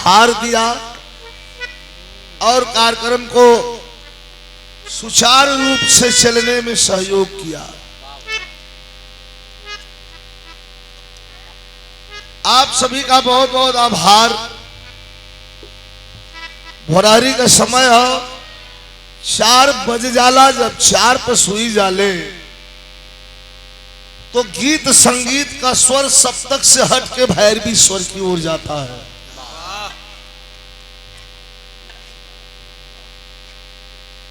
उपहार दिया और कार्यक्रम को सुचारू रूप से चलने में सहयोग किया। आप सभी का बहुत बहुत आभार। भोरारी का समय है, 4 बज जाला। जब 4 पर सुई जाले तो गीत संगीत का स्वर सप्तक से हट के भैरवी स्वर की ओर जाता है।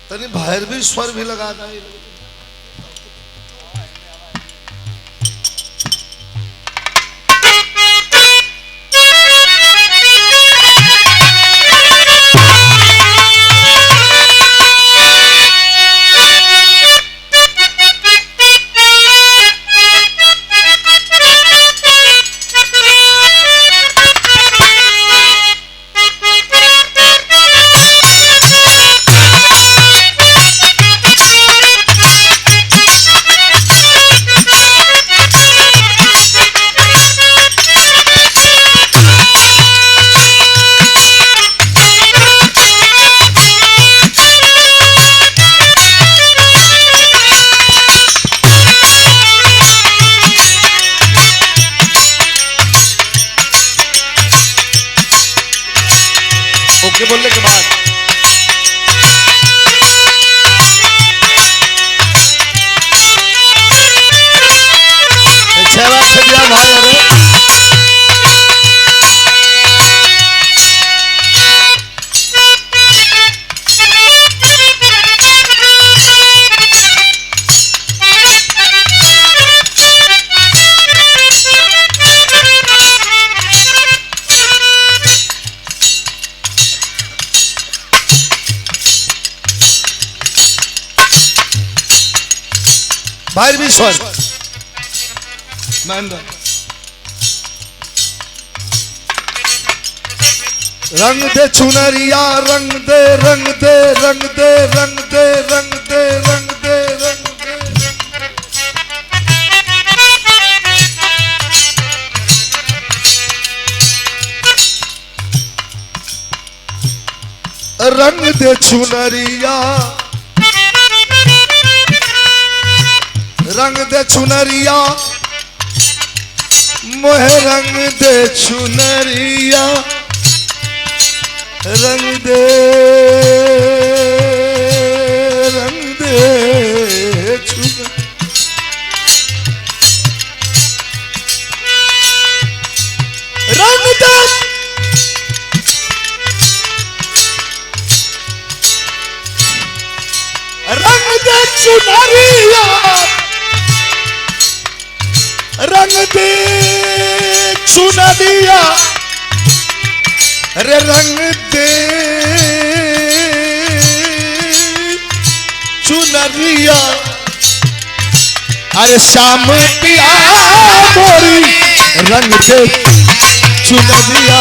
तनी भैरवी स्वर भी लगाना है। ओके बोलने के बाद अच्छा बात से दिया भाई। अरे भैरवी स्वर महेंद्र। रंग दे चुनरिया, रंग दे रंग दे रंग दे रंग दे रंग दे रंग दे रंग दे रंग दे चुनरिया, रंग दे चुनरिया मोहे, रंग दे चुनरिया, रंग दे चुनरिया। रंग दे चुनरिया, रंग दे चुनरिया, रे रंग दे चुनरिया। अरे श्याम पिया मोरी, रंग दे चुनरिया।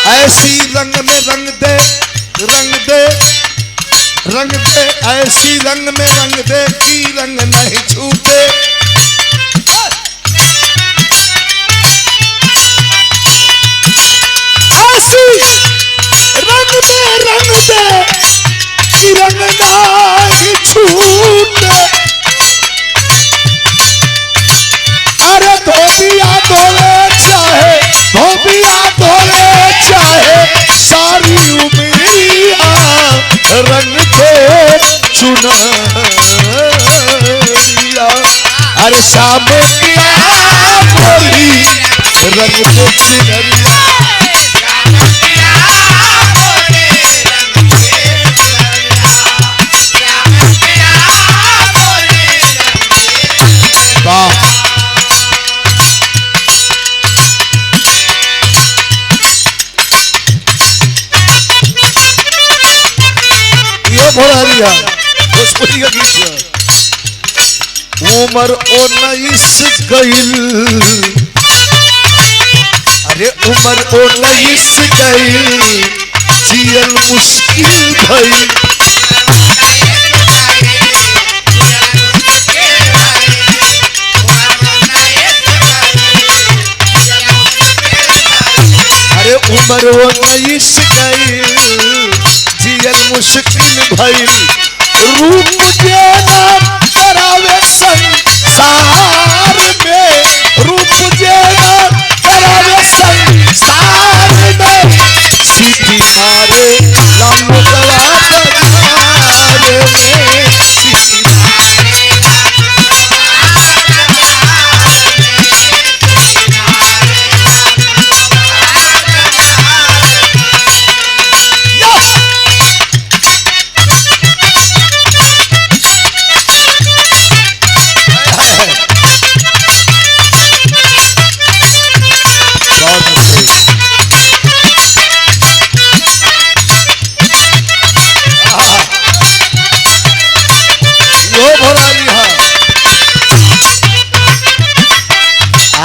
ऐसी रंग में रंग दे, रंग दे रंग दे, ऐसी रंग में रंग दे कि रंग नहीं छूटे। ऐसी रंग में रंग दे कि रंग नहीं छूटे। अरे धोबिया धोले चाहे, धोबिया धोले चाहे सारी उमरिया, रंग दे चुनरिया। अरे श्याम पिया मोरी, रंग दे चुनरिया। वाह, भोरारी है, भोजपुरी का गीत है। उमर 19 गईल, अरे उमर 19 गईल, जियल मुश्किल भइल। मुश्किल भई रूप जेना करावे संसार में, रूप जेना करावे संसार में, सीटी मारे लाम गवा बाजार में, सीटी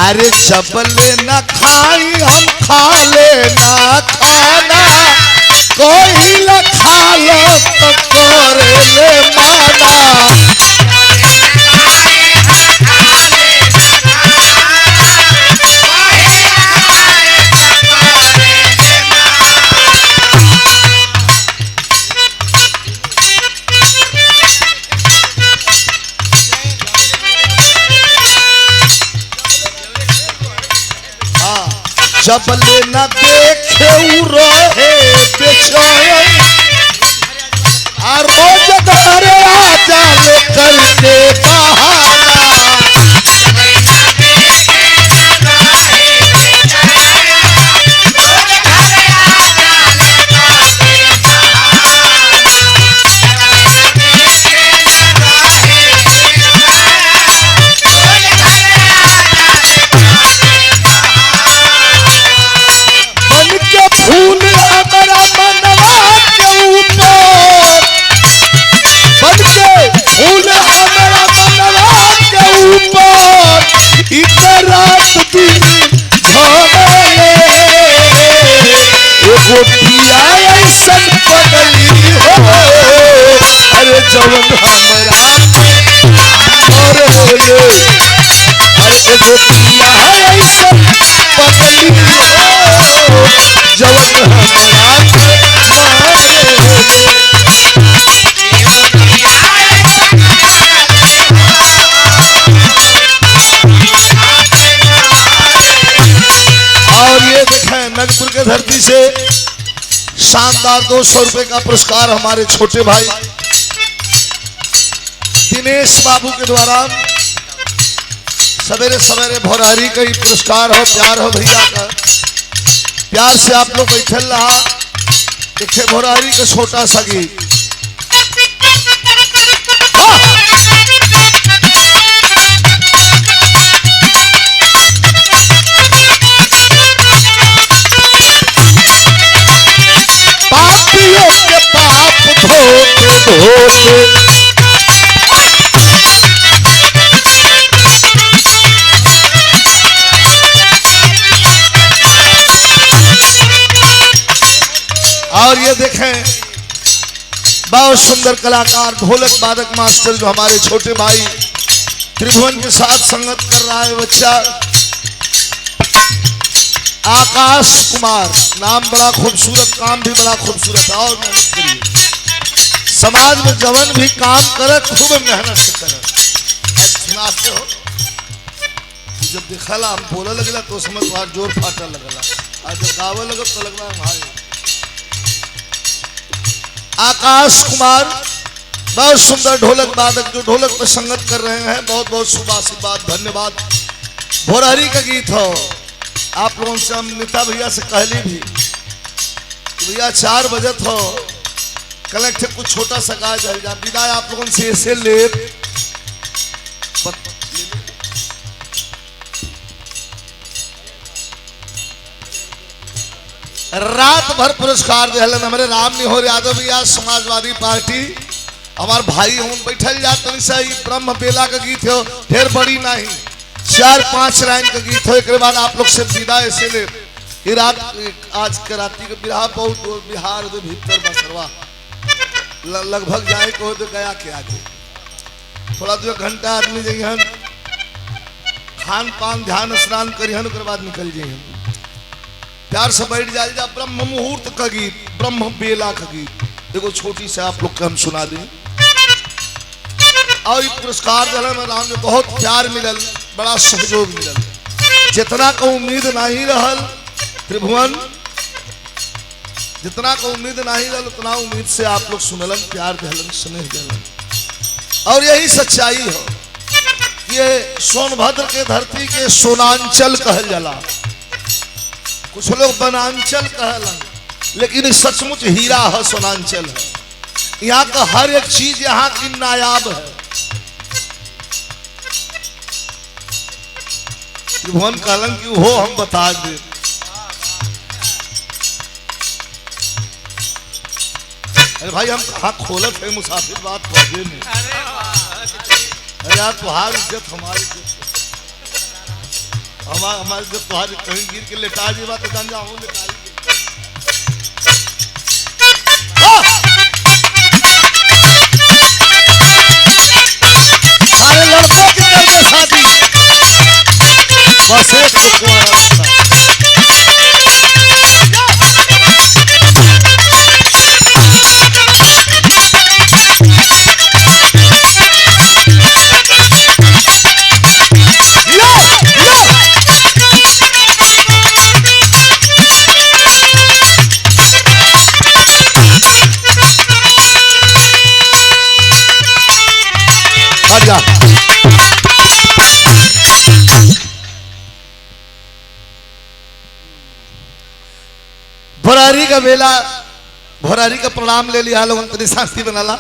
अरे चबले न खाई हम खा लेना खाना, कोई न खा लो तो करे ले माना, जबले न देखे रहे बेचैन, रोज घरे आ जाले करके बहाना, फूल हमारा मनवा के ऊपर, बन के फूल हमारा मनवा के ऊपर, इधर रात दिन झोले, एगो पिया ऐसन पगली हो, अरे जवन हमारा अरे एगो पिया ऐसन पगली हो, जवन हमारा और ये देखें नगपुर के धरती से शानदार 200 रुपए का पुरस्कार हमारे छोटे भाई दिनेश बाबू के द्वारा सवेरे सवेरे भोरहरी का ही पुरस्कार हो, प्यार हो भैया का, प्यार से आप लोग बैठल रहा। देखे भोरहरी का छोटा सा गीत, पापियों के पाप धोते धोते और ये देखें बहुत सुंदर कलाकार ढोलक वादक मास्टर जो हमारे छोटे भाई त्रिभुवन के साथ संगत कर रहा है बच्चा आकाश कुमार, नाम बड़ा खूबसूरत, काम भी बड़ा खूबसूरत है। और मेहनत करिए, समाज में जवन भी काम करे खूब मेहनत से करे। सुनाते हो जब दिखला हम बोला लगला तो समझ तुम्हार जोर फाटा लगला, आज जब गावे लगे तो लगना भाई। आकाश कुमार बहुत सुंदर ढोलक वादक जो ढोलक पर संगत कर रहे हैं, बहुत बहुत शुभ आशीर्वाद, धन्यवाद। भोरहरी का गीत हो, आप लोगों से हम नीता भैया से कहली भी भैया 4 बजे हो कलेक्टर कुछ छोटा सा गा जाए विदाई आप लोगों से ऐसे ले रात भर पुरस्कार दिलन हमारे राम निहोर यादव भैया समाजवादी पार्टी हमार भाई हूं बैठल जाते सही ब्रह्म बेला का गीत हो, ढेर बड़ी नहीं 4-5 लाइन का गीत हो। एक बाद आप लोग से विदा ऐसे ले रात आज के रात्रि के बिहार बहुत बिहार भीतर बसरवा लगभग जाए को तो गया के आगे थोड़ा 2 घंटा आदमी जाइए खान पान ध्यान स्नान करिहन ओकर बाद निकल जाइए प्यार से बैठ जाए जा। ब्रह्म मुहूर्त का गीत, ब्रह्म बेला का गीत एगो छोटी से आप लोग के हम सुना दें। और पुरस्कार दिला में राम ने बहुत प्यार मिलल, बड़ा सहयोग मिलल, जितना का उम्मीद नहीं रहल त्रिभुवन, जितना का उम्मीद नहीं रहल उतना उम्मीद से आप लोग सुनलन, प्यार दिलन, स्नेह दिलन। और यही सच्चाई हो, ये सोनभद्र के धरती के सोनांचल कहल जाला, कुछ लोग वनांचल कहलन, लेकिन सचमुच हीरा है, सोनांचल है। यहाँ का हर एक चीज यहाँ की नायाब है। त्रिभुवन कहलन कि हो हम बता दे। अरे भाई हम कहाँ खोलत है, मुसाफिर बात पहुंचे नहीं। अरे यार तुहार इज्जत हमारी, हमारी इज्जत तुहारी, कहीं गिर के लेटा जी बात जान जाऊँ लेटा। अरे लड़कों की करके शादी बस एक भोरारी का बेला, भोरारी का प्रणाम ले लिया लोगन, तनी शांति बनाला,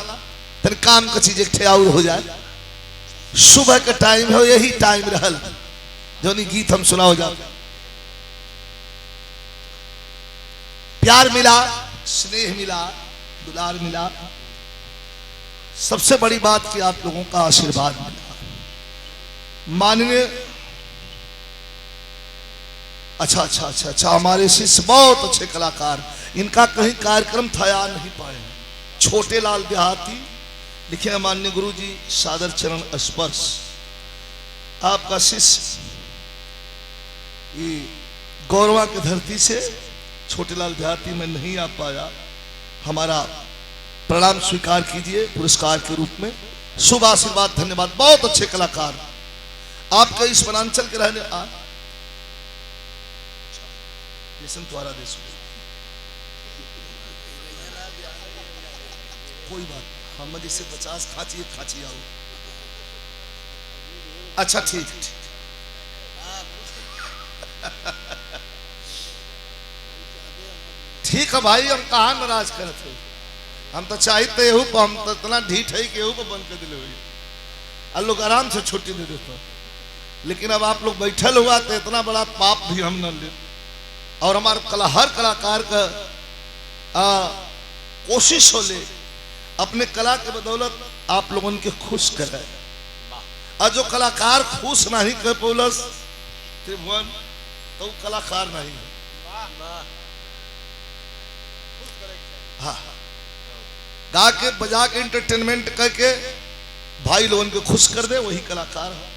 तनी काम का चीज एक और हो जाए। सुबह का टाइम हो, यही टाइम रहल जो नहीं गीत हम सुना हो जाए। प्यार मिला, स्नेह मिला, दुलार मिला, सबसे बड़ी बात कि आप लोगों का आशीर्वाद मिला। माननीय अच्छा हमारे शिष्य बहुत अच्छे कलाकार, इनका कहीं कार्यक्रम था या नहीं पाए। छोटे लाल देहाती लिखे माननीय गुरु जी, सादर चरण स्पर्श। आपका शिष्य ये गौरवा की धरती से छोटे लाल देहाती में नहीं आ पाया, हमारा प्रणाम स्वीकार कीजिए पुरस्कार के रूप में। शुभ आशीर्वाद, धन्यवाद। बहुत अच्छे कलाकार आपके इस वनांचल के रहने तुम्हारा देश कोई बात हम इससे 50 खाची आओ। अच्छा ठीक ठीक है भाई, हम कहाँ नाराज करते हैं, हम तो चाहते एहू पर, हम तो इतना ढीठ है कि एहू पर बंद कर दिले हुई और लोग आराम से छुट्टी दे देते। लेकिन अब आप लोग बैठल हुआ तो इतना बड़ा पाप भी हम न ले। और हमारे हर कलाकार का कोशिश हो ले अपने कला के बदौलत आप लोगों के खुश करे। और जो कलाकार खुश नहीं कर पौलस त्रिभुवन तो कलाकार नहीं है। हाँ, गा के बजा के एंटरटेनमेंट करके भाई लोगों को खुश कर दे, वही कलाकार है।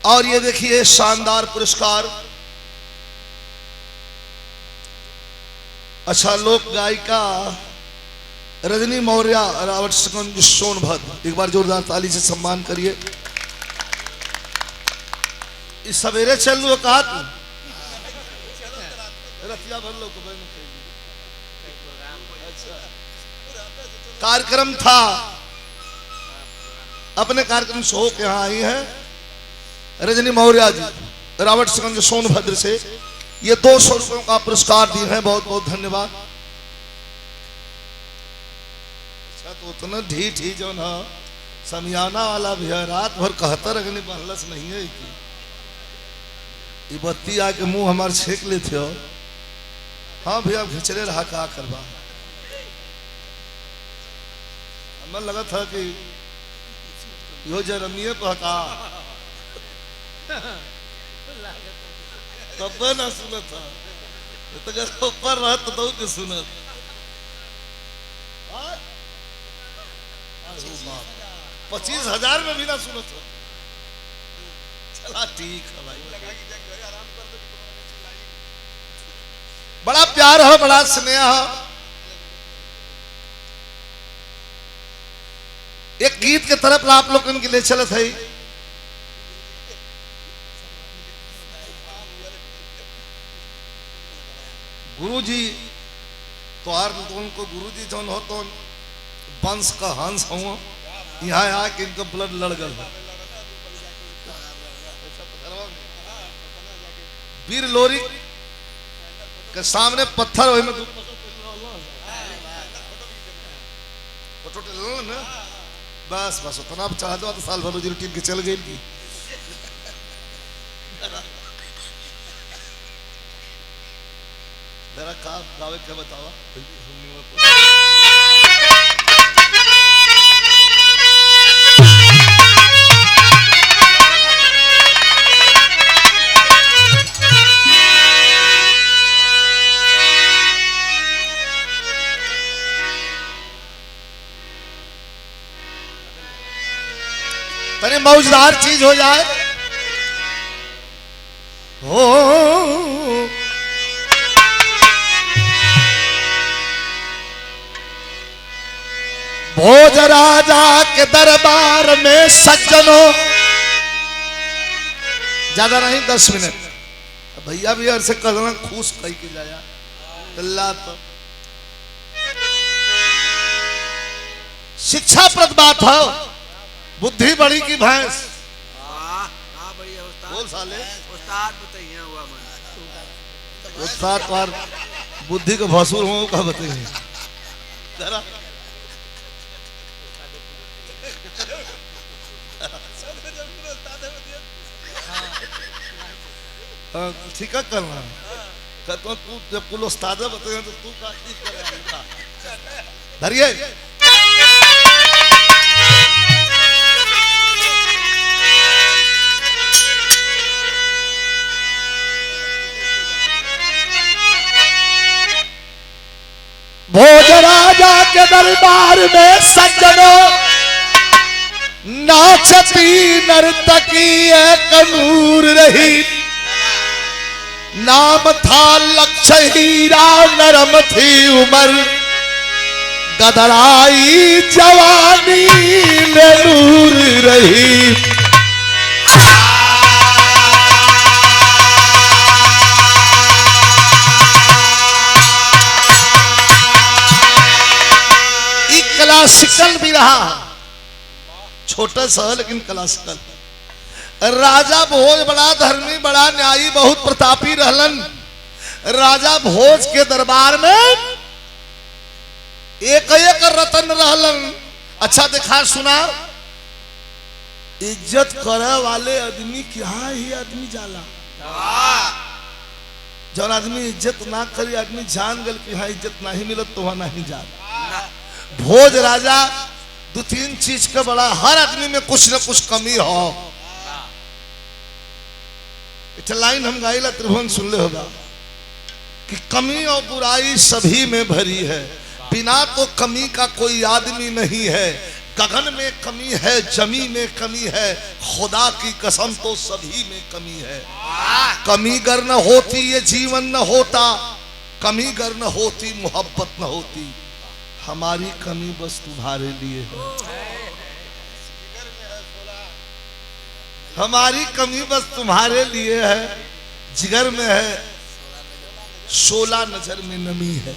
और ये देखिए शानदार पुरस्कार। अच्छा, लोक गायिका रजनी मौर्य, रावटगंज सोनभद्र, एक बार जोरदार ताली से सम्मान करिए। इस सवेरे चल लो कहा तू रतिया भर लो कार्यक्रम था, अपने कार्यक्रम से होकर यहाँ आई है रजनी मौर्य जी, रावटगंज सोनभद्र से। ये 200 रुपयों का पुरस्कार दिए हैं, बहुत बहुत धन्यवाद। अच्छा, तो उतना ढीठ ही जो ना समियाना वाला भी है, रात भर 71 अग्नि बहलस नहीं है कि ये बत्ती आके मुंह हमारे छेक लेते हो। हाँ भैया घिचरे रहा, क्या करवा। हमें लगा था कि यो जरमिए पका तब ना सुना था, तो ऊपर रहा तो के सुना। 25,000 में भी ना सुना था। चला ठीक है भाई। बड़ा प्यार है, बड़ा स्नेह है। एक गीत के तरफ आप लोग इनके लिए चलत है। गुरु जी तो उनको गुरु जी जौन हो तो वंश का हंस हो, यहाँ आके इनका ब्लड लड़ गया। वीर लोरी के सामने पत्थर हो में बस बस उतना चाह दो तो साल भर रोजी रोटी के चल गई। जरा का गावे क्या बतावा। तने मौजदार चीज हो जाए हो। भोज राजा के दरबार में सज्जनों, ज्यादा नहीं 10 मिनट भैया भी ऐसे करना खुश कही के जाया अल्लाह। तो शिक्षाप्रद बात है, बुद्धि बड़ी की भैंस। बोल साले उस्ताद बताइए हुआ मैं उस्ताद पर बुद्धि को भसूर हो का बताइए जरा। ठीक है करना तो तू जब कुल उस्ताद बताए तो तू का ठीक करेगा। धरिए भोज राजा के दरबार में सज्जनों, नाचती नर्तकी एक नूर रही। नाम था लक्ष्य हीरा, नरम थी उमर, गदराई जवानी में नूर रही। क्लासिकल भी रहा, छोटा सा लेकिन क्लासिकल। राजा भोज बड़ा धर्मी, बड़ा न्यायी, बहुत प्रतापी रहलन। राजा भोज के दरबार में एक एक रतन रहलन। अच्छा देखा सुना, इज्जत करे वाले आदमी के यहाँ ही आदमी जाला। जब आदमी इज्जत ना करे, आदमी जान गल कि हाँ इज्जत नहीं मिलत तो वहां नहीं जाला। भोज राजा 2-3 चीज का बड़ा, हर आदमी में कुछ न कुछ कमी हो। लाइन हम गाइला त्रिभुवन सुन ले होगा कि कमी और बुराई सभी में भरी है, बिना तो कमी का कोई आदमी नहीं है। गगन में कमी है, जमी में कमी है, खुदा की कसम तो सभी में कमी है। कमी गर न होती ये जीवन न होता, कमी गर न होती मोहब्बत न होती। हमारी कमी बस तुम्हारे लिए है, हमारी कमी बस तुम्हारे लिए है। जिगर में है 16 नजर में नमी है।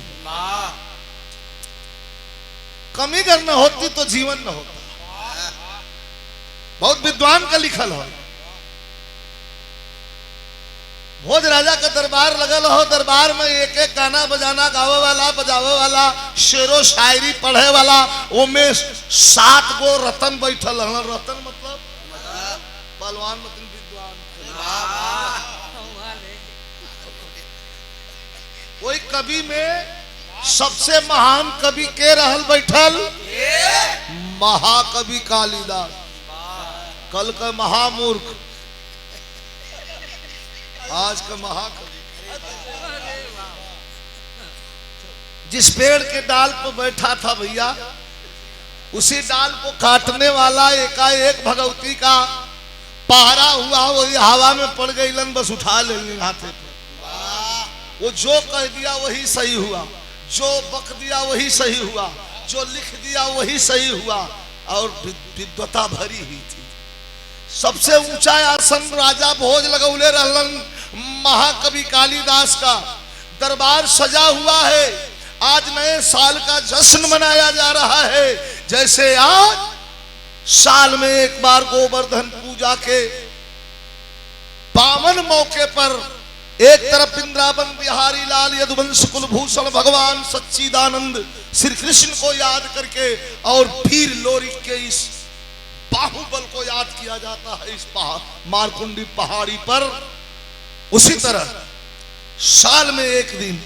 कमी अगर न होती तो जीवन न होता। बहुत विद्वान का लिखल हो। भोज राजा का दरबार लगल हो, दरबार में एक एक गाना बजाना, गावे वाला, बजावे वाला, शेरो शायरी पढ़े वाला, वो में 7 गो रतन बैठल है। रतन मतलब बलवान मतलब विद्वान। कोई कवि में सबसे महान कवि के रहल बैठल, महाकवि कालिदास। कल का महामूर्ख, आज का महाकवि। जिस पेड़ के डाल पर बैठा था भैया, उसी डाल को काटने वाला एकाएक भगवती का पहरा हुआ वही हवा में पड़ गई लन, बस उठा लेंगे हाथे पर। वो जो कह दिया वही सही हुआ, जो बक दिया वही सही हुआ, जो लिख दिया वही सही हुआ, और विद्वता भरी हुई थी। सबसे ऊंचा आसन राजा भोज लगौले रहलन महाकवि कालिदास का। दरबार सजा हुआ है, आज नए साल का जश्न मनाया जा रहा है। जैसे आज साल में एक बार गोवर्धन पूजा के पावन मौके पर एक तरफ वृंदावन बिहारी लाल यदुवंश कुलभूषण भगवान सच्चिदानंद श्री कृष्ण को याद करके और फिर लोरिक के इस बाहुबल को याद किया जाता है इस मारकुंडी पहाड़ी पर। उसी तरह साल में एक दिन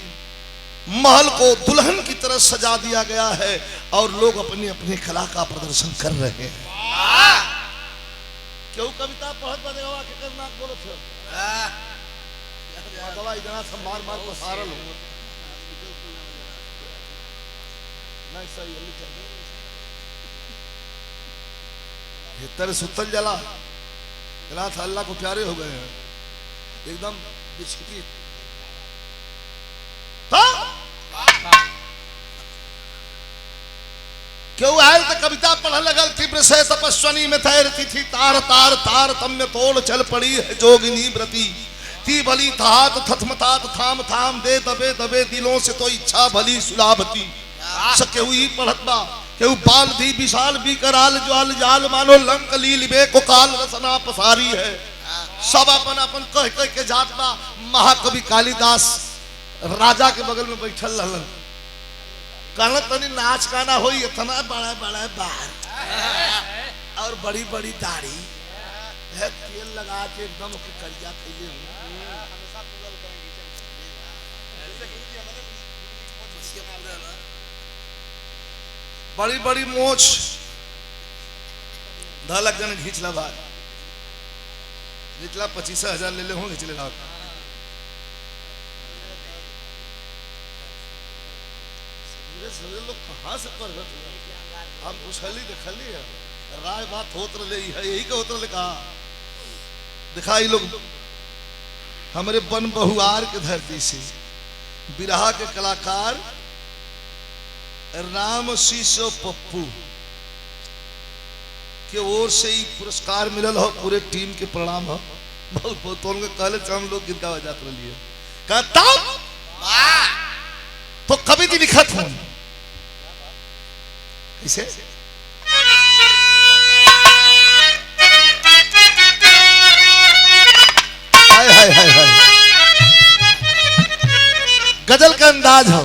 महल को दुल्हन की तरह सजा दिया गया है और लोग अपनी अपनी कला का प्रदर्शन कर रहे हैं। क्यों कविता पढ़त बनेगा के करना बोलो थे दवा इतना सब मार मार को सारल हो नहीं सही भीतर सुतल जला रात अल्लाह को प्यारे हो गए हैं एकदम बिस्किट। क्यों आयल तो कविता पढ़ लगल तीव्र से तपस्वनी में तैरती थी तार तार तार तम में तोड़ चल पड़ी है जोगिनी व्रती ती भली थात थथमतात थाम थाम दे दबे दबे दिलों से तो इच्छा भली सुलाभती। सके हुई पढ़त बा केहू बाल भी विशाल भी कराल ज्वाल जाल मानो लंक लील बे को काल रसना पसारी है। सब अपन अपन कह कह के जात बा। महाकवि कालिदास राजा के बगल में बैठल रहलन, कहना तनी नाच गाना हो इतना बड़ा बड़ा बार और बड़ी बड़ी दाढ़ी है तेल लगा के एकदम करिया खैले बड़ी बड़ी मोछ धलक जन घींचला बार घींचला 25,000 ले ले हो घींचले लाख लोग कहाँ से पर हम पूछली देखली है राय बात होत रहे है यही का होत रहे कहा दिखाई लोग हमारे बन बहुआर के धरती से बिरहा के कलाकार राम शीशो पप्पू के ओर से ही पुरस्कार मिलल हो पूरे टीम के प्रणाम हो बहुत बहुत तो कहले हम लोग गीत गावा जात रही कहता तो कभी भी लिखत हूं इसे हाय हाय हाय हाय गजल का अंदाज हो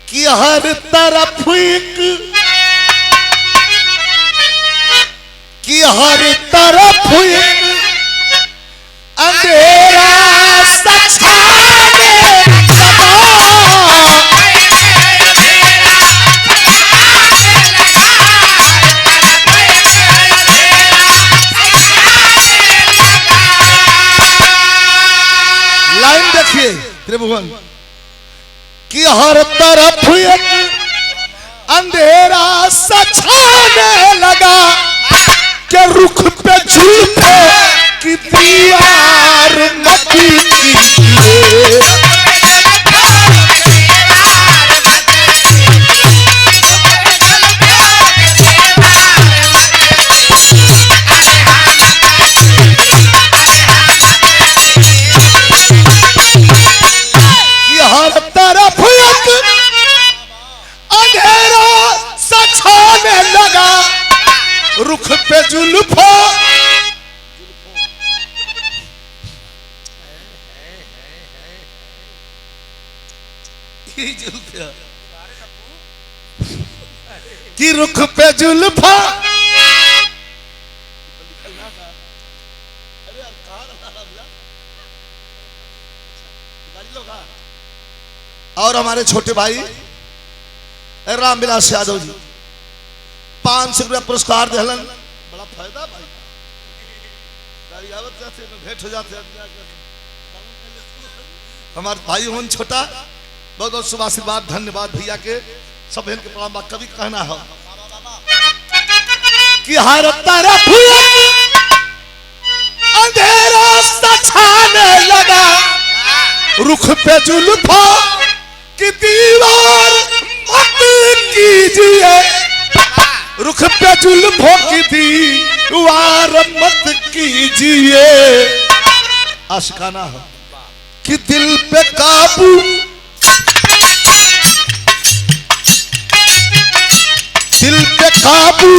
कि हर तरफ एक कि हर तरफ एक अंधेरा सछाने लाइन देखिए त्रिभुवन कि हर तरफ एक अंधेरा सछाने लगा के रुख पे झूठे की दीवार मची कि हर तरफ एक अंधेरा सछाने लगा रुख पे जुल्फो कि रुख पे जुल्फा और हमारे छोटे भाई रामविलास यादव जी 500 रुपया पुरस्कार दिलन बड़ा फायदा भाई गाड़ी आवत जाते भेंट हो जाते हमारे भाई होन छोटा बहुत बहुत शुभ आशीर्वाद धन्यवाद भैया के सब बहन के प्रणाम। कभी कहना हो कि हर तरफ रुख पे जुल्फा की दीवार मत कीजिए, रुख पे जुल्फों की दीवार मत कीजिए। आशिकाना है कि दिल पे काबू, दिल पे काबू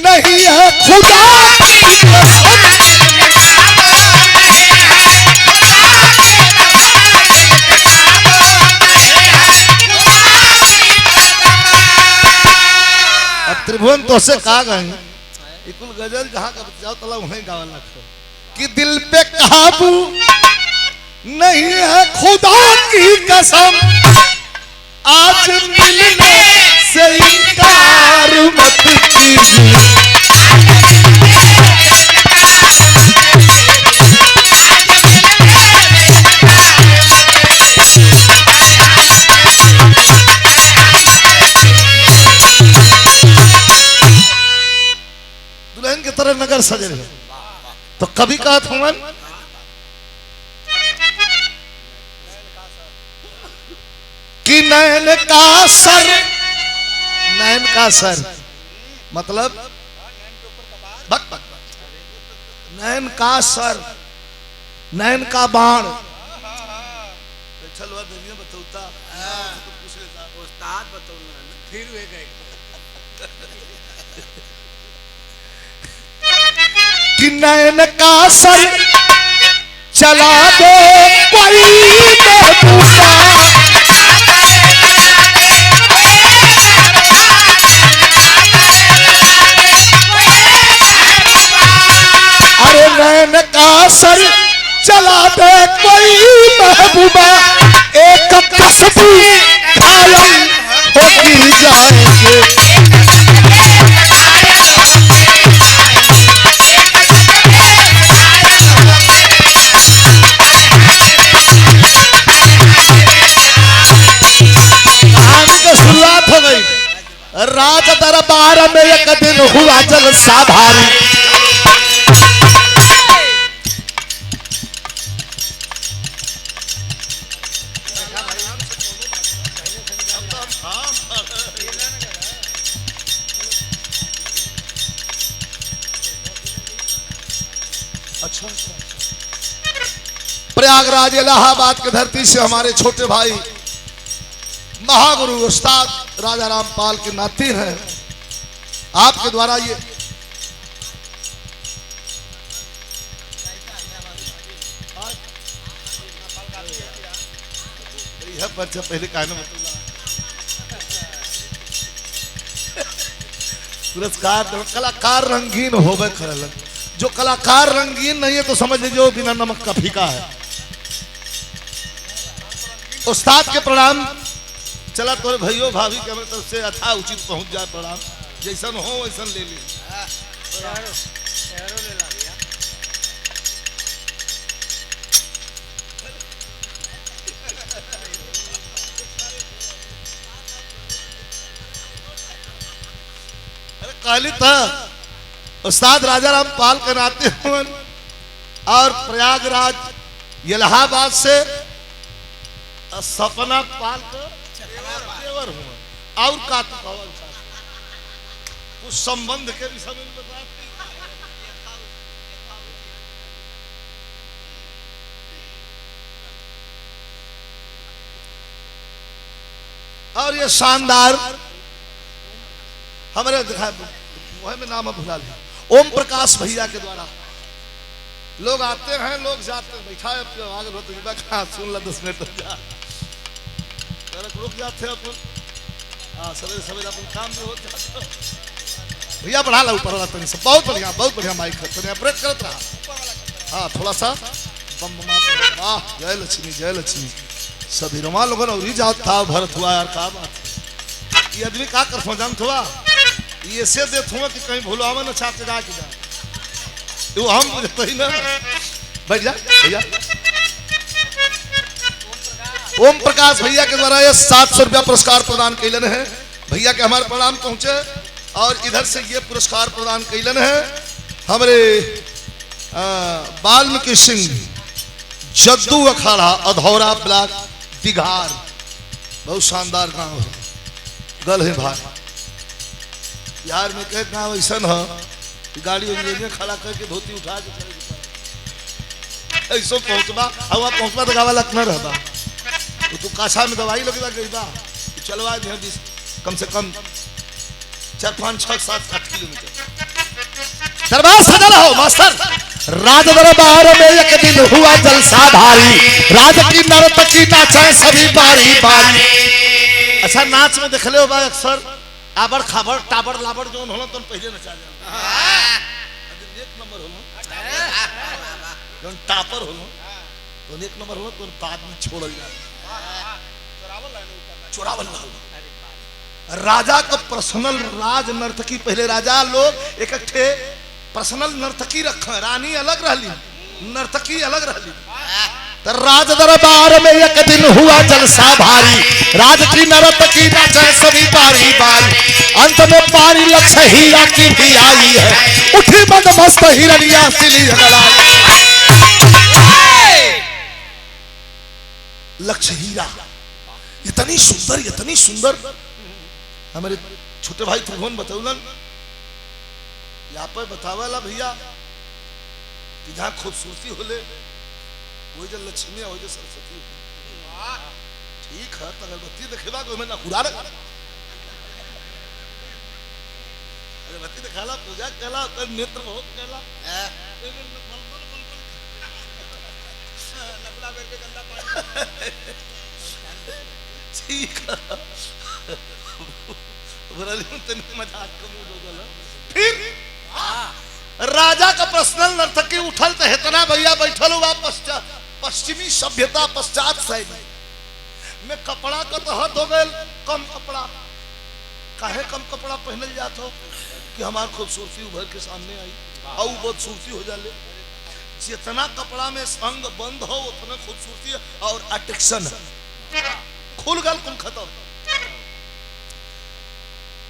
नहीं है खुदा की कसम। त्रिभुवन तो से कहा गए इकुल गजल जहां का जाओ तला वहीं गावल रखो कि दिल पे काबू नहीं है खुदा की कसम, आज मिलने से इनकार मत कीजिए। दुल्हन की तरह नगर सजे रहे तो कभी कहा था कि नैन का सर, नैन का सर मतलब बक बक, नैन का सर, नैन का बाण। चलो बतौता फिर वे गए कि नैन का सर चला दे कोई महबूबा, अरे नैन का सर चला दे कोई महबूबा, एक कसबी घायल होती जाएंगे। शुरुआत हो गई, राज दरबार में एक दिन हुआ जलसा भारी, अच्छा प्रयागराज इलाहाबाद की धरती से हमारे छोटे भाई महागुरु उस्ताद राजा रामपाल के नाती हैं। आपके द्वारा ये बच्चा पहले पुरस्कार कलाकार रंगीन होवे करल, जो कलाकार रंगीन नहीं है तो समझ लीजिए बिना नमक का फीका है। उस्ताद के प्रणाम चला तोरे भाइयों भाभी के हमारे तरफ से यथा उचित पहुंच जाए प्रणाम, जैसन हो वैसन ले ली। अरे काली था उस्ताद राजा रामपाल के नाते हुए और प्रयागराज इलाहाबाद से सपना पाल का देवर हुआ और का कुछ संबंध के विषय में बता। और ये शानदार हमारे वह में नाम भुला लिया, ओम प्रकाश भैया के द्वारा लोग आते हैं लोग जाते हैं, बैठा है आगे होते सुन ला 10 मिनट जा रुक जाते हैं अपन। हाँ सवेरे सवेरे अपन काम भी हो जाता भैया, बढ़ा ला ऊपर वाला तनी से, बहुत बढ़िया माइक है, तनी ब्रेक करत रहा। हाँ थोड़ा सा बम बम। वाह जय लक्ष्मी सभी रमा लोगों ने जाओ था भरत हुआ यार, का बात ये आदमी का कर जानत हुआ ये से देत हुआ कि कहीं भूलवा न छाप के जा के जा, वो हम बुझते ही ना। बैठ जा भैया। ओम प्रकाश भैया के द्वारा ये 700 रुपया पुरस्कार प्रदान कैलन है। भैया के हमारे प्रणाम पहुंचे और इधर से ये पुरस्कार प्रदान कैलन है हमारे वाल्मीकि सिंह जद्दू अखाड़ा अधौरा ब्लॉक दिघार, बहुत शानदार गांव है, गल है भाई। बिहार में कह गाँव ऐसा है गाड़ी खड़ा करके धोती उठा के ऐसा पहुंचबा हवा पहुंचबा तो गावा लग न रहबा तो तू काछा में दवाई लगेगा गईबा चलवा दे कम से कम 4, 5, 6, 7, 8 किलोमीटर। दरबार सजा रहो मास्टर। राज दरबार में एक दिन हुआ जलसा भारी, राज की नर्तकी नाचे सभी बारी बारी। अच्छा नाच में देख ले अक्सर आबर खाबर टाबर लाबर जो होना तो पहले नचा जा एक नंबर होना जो टापर होना तो एक नंबर होना तो बाद में छोड़ल जा चोरावल राजा का पर्सनल राज नर्तकी। पहले राजा लोग एक पर्सनल नर्तकी रखा, रानी अलग रहली नर्तकी अलग रहली। तो राज दरबार में एक दिन हुआ जलसा भारी, राज की नर्तकी नाचे सभी बारी बारी। अंत में पारी लक्ष्य हीरा की भी आई है, उठी मद मस्त हिरनिया सिली लक्ष्य हीरा इतनी सुंदर। हमारे छोटे भाई त्रिभुवन बतौलन यहाँ पर बतावाला भैया कि जहाँ खूबसूरती होले वही जो लक्ष्मी वही जो सरस्वती। ठीक है तो अगरबत्ती देखेला को ना हुरा अगरबत्ती दिखाला पूजा कहला तो नेत्र बहुत कहला ठीक है फिर राजा का पर्सनल नर्तकी उठल तो इतना भैया बैठल हुआ पश्चिमी सभ्यता पश्चात शैली में कपड़ा का तो हद हो गए कम कपड़ा। काहे कम कपड़ा पहनल जात हो कि हमार खूबसूरती उभर के सामने आई और बदसूरती हो जाले। जितना कपड़ा में संग बंद हो उतना खूबसूरती और अट्रैक्शन खुल गल कुल खत्म।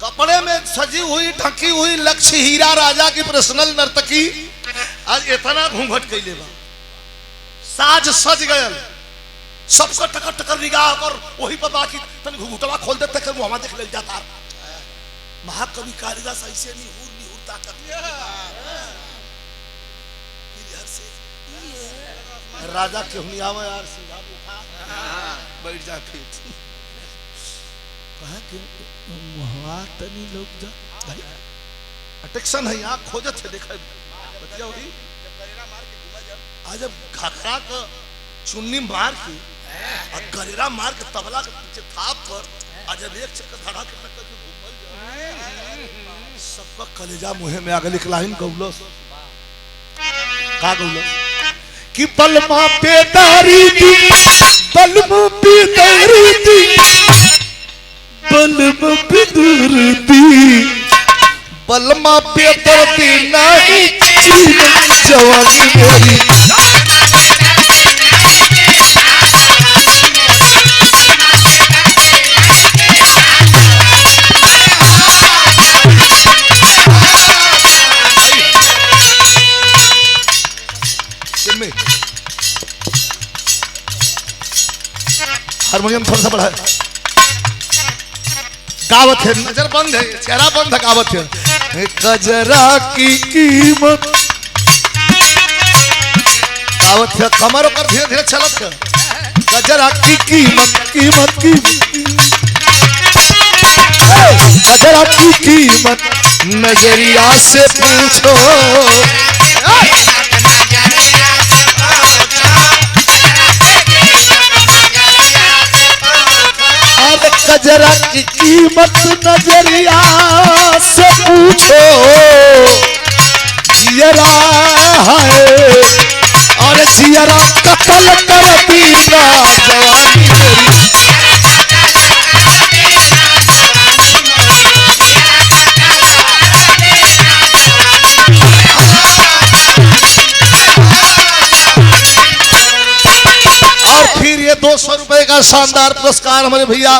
कपड़े में सजी हुई ढकी हुई लक्ष्य हीरा राजा की पर्सनल नर्तकी आज इतना घूंघट कैले बा साज सज गयल सबको टकर टकर निगाह कर वही पर बाकी तन घुघुटवा खोल देते कर मुंह देख ले जाता। महाकवि कालिदास ऐसे निहुर ताकत राजा क्यों नहीं आवे यार सीधा उठा बैठ जा फिर कहा कि वहां तनी लोग जा भाई अटेक्शन है यहाँ खोजत है देखा बतिया होगी जब गरेरा मार के घुमा जब आज जब घाघरा का चुन्नी मार के और गरेरा मार के तबला के पीछे थाप पर आज जब एक चक्कर धड़ा के टक्कर के घूमल जा सबका कलेजा मुंह में आगे लिखलाइन गौलस का गौलस कि बलमा बेदारी दी बलमा बेदारी दी बलमा बेदर्दी बलमा बेदर्दी नहीं जवानी मेरी हारमोनियम थोड़ा सा बढ़ा है गावत है नजर बंद है चेहरा बंद है गावत है गजरा की कीमत गावत है कमर पर धीरे धीरे चलत है गजरा की कीमत गजरा की कीमत नजरिया से पूछो गजरा की कीमत नजरिया से पूछो जियरा है और जियरा कत्ल कर दीना जवानी मेरी और फिर ये 200 रुपए का शानदार पुरस्कार हमारे भैया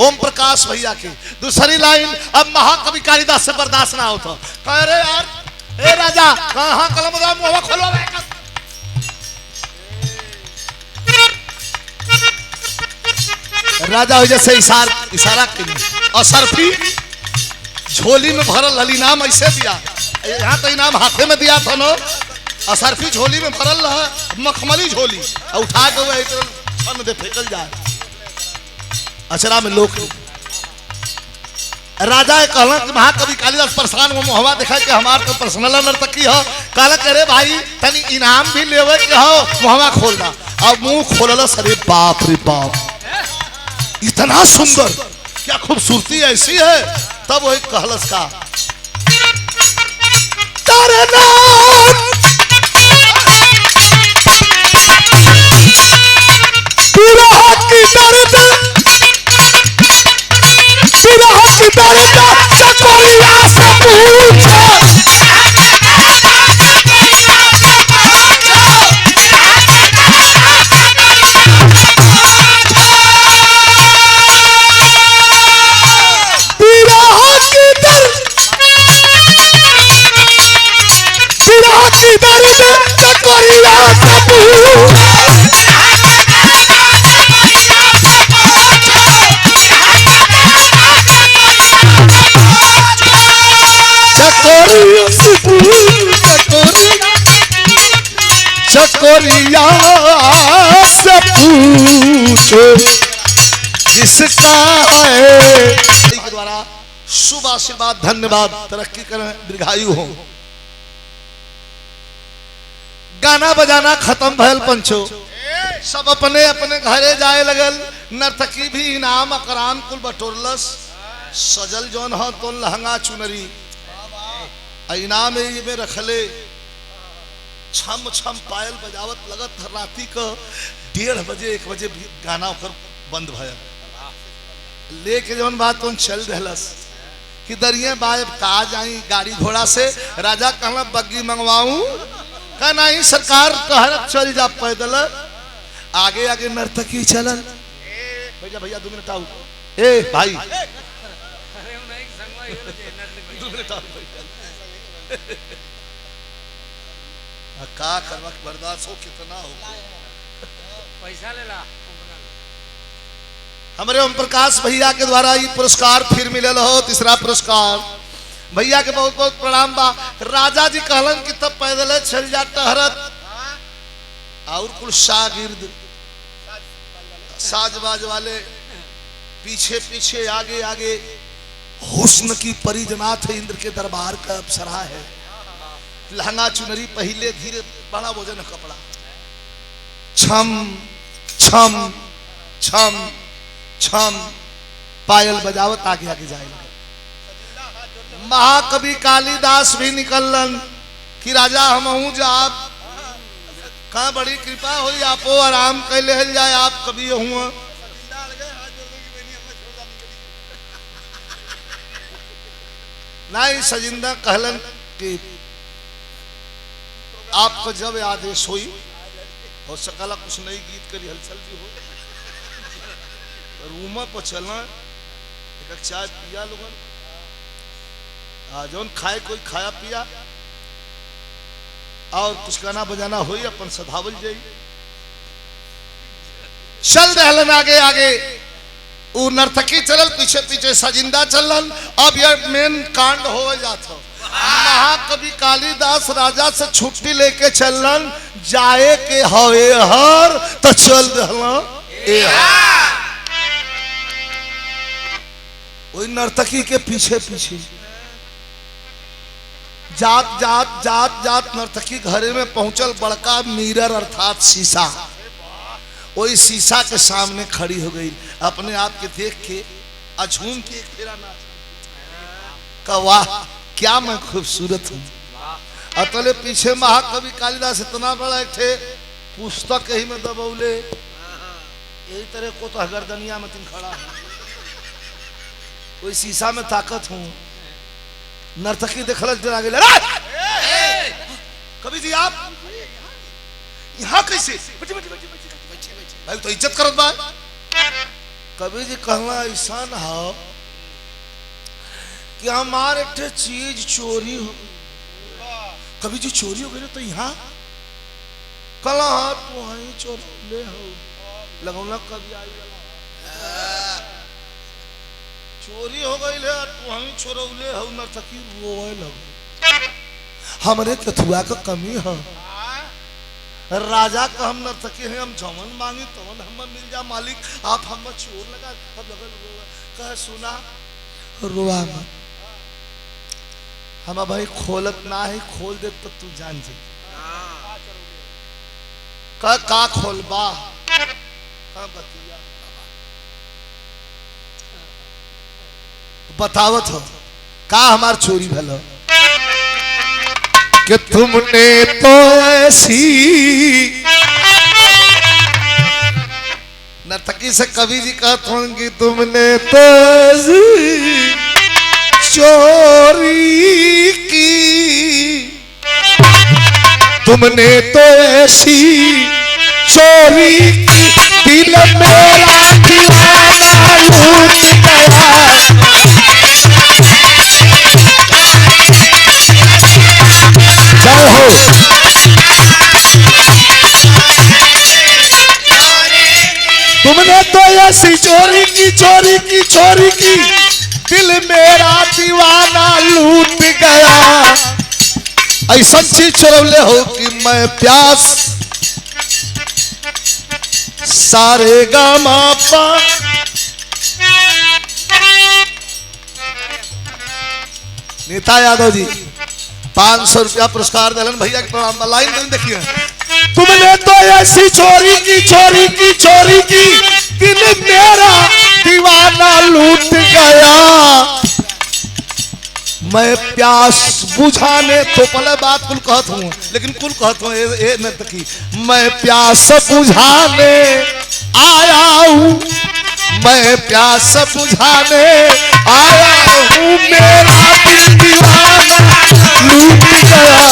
ओम प्रकाश भैया की। दूसरी लाइन अब महाकवि कालिदास से बर्दाश्त ना होता कह रहे यार ए राजा कहां कलम मुंह खोलो राजा हो जैसे इशारा के असरफी झोली में भरल हल इनाम ऐसे दिया, यहाँ तो इनाम हाथे में दिया था नो, असरफी झोली में भरल रहा, मखमली झोली उठा के वह छन दे फेंकल जाए अचरा में लोग। राजा कहला कि महाकवि कालिदास परेशान वो मोहवा देखा कि हमार तो पर्सनल नर्तकी हो, कहला कि अरे भाई तनी इनाम भी लेवे के हो, मोहवा खोलना। अब मुंह खोलला, अरे बाप रे बाप इतना सुंदर, क्या खूबसूरती ऐसी है। तब वही कहलस का तारे नाम विरह की दर्द चकोरिया से पूछो, चकोरिया से पूछो जिसका है के द्वारा शुभ आशीर्वाद, धन्यवाद, तरक्की करें, दीर्घायु हो। गाना बजाना खत्म भयल पंचो, सब अपने अपने घरे जाए लगल। नर्तकी भी इनाम अकराम कुल बटोरलस, सजल जौन हो तो लहंगा चुनरी इनाम में रखले, छम छम पायल बजावत लगत राती को 1:30 बजे 1 बजे गाना ओकर बंद भयल। लेके जवन बात तो चल रहलस कि दरिया बाब का जाई गाड़ी घोड़ा से। राजा कहला बग्गी मंगवाऊं, का नहीं सरकार कहरत चल जा पैदल। आगे आगे नर्तकी चलल। भैया भैया 2 मिनट आओ, ए भाई 2 मिनट आओ का करवा बर्दाश्त हो कितना हो, पैसा ले ला। हमारे ओम प्रकाश भैया के द्वारा ये पुरस्कार फिर मिलल हो, 3रा पुरस्कार। भैया के बहुत बहुत प्रणाम बा। राजा जी कहलन कि तब पैदल चल जा टहरत, और कुल शागिर्द साजबाज वाले पीछे पीछे आगे आगे। हुस्न की परिजनाथ इंद्र के दरबार का अप्सरा है, लहंगा चुनरी पहले धीरे बड़ा वजन कपड़ा, छम छम छम छम पायल बजावत आगे आगे जाए। महाकवि कालिदास भी निकलन कि राजा हमहू जाब, कहाँ बड़ी कृपा हुई, आपो आराम कैले जाए, आप कभी हुआ। नहीं सजिंदा कहलन कि आपको जब आदेश हुई हो सकला कुछ नई गीत करी हलचल भी हो, रूम पर चलना, एक चाय पिया लोगन, जौन खाए कोई खाया पिया, और कुछ गाना बजाना हुई अपन सधावल जाई। चल रहलन आगे आगे, वो नर्तकी चलल पीछे पीछे सजिंदा चलन। अब यह मेन कांड हो जाता। महाकवि कालिदास राजा से छुट्टी लेके चलन, जाए के हवे हर तो चल वही नर्तकी के पीछे पीछे जात जात जात जात नर्तकी घरे में पहुंचल। बड़का मिरर अर्थात शीशा, वही शीशा के सामने खड़ी हो गई, अपने आप के देख के अझूम के एक फेरा नाच का, वाह क्या मैं खूबसूरत हूँ। अतले पीछे महाकवि कालिदास इतना बड़ा एक थे पुस्तक ही में दबौले, यही तरह को तो गर्दनिया में तुम खड़ा है, कोई शीशा में ताकत हूँ। नर्तकी देखल डरा गए, कवि जी आप यहाँ कैसे? भाई तो इज्जत करत बा। कवि जी कहला ऐसा ना हो कि हमारे एक चीज चोरी हो। कवि जी चोरी हो गई तो यहाँ कला तो वहीं चोर ले हो लगौला कभी आई चोरी हो गई है तू हम छोरौले हो नर्तकी रोए लग हमरे कथुआ का कमी है राजा का हम नर्तकी हैं हम जवन मांगी तवन हम मिल जा मालिक आप हम चोर लगा अब लगल कह सुना रोआ मत हम भाई खोलत ना है खोल दे तो तू जान जी का खोलबा का बतिया बतावत हो का हमार चोरी भलो कि तुमने तो ऐसी नर्तकी से कवि जी कहते होंगे तुमने तो ऐसी चोरी की तुमने तो ऐसी चोरी की दिल मेरा दीवाना लूट गया हो तुमने तो ऐसी चोरी की दिल मेरा दीवाना लूट गया ऐसा चीज चोरौले हो कि मैं प्यास सारे गामा पा नेता यादव जी 500 रुपया पुरस्कार दिलन भैया के प्रणाम लाइन देखिए तुमने तो ऐसी चोरी की दिल मेरा दीवाना लूट गया मैं प्यास बुझाने तो पहले बात कुल कहत हूँ लेकिन कुल कहत हूँ ए नर्तकी मैं प्यास बुझाने आया हूँ मैं प्यास बुझाने आया हूँ मेरा दिल दीवाना लूट गया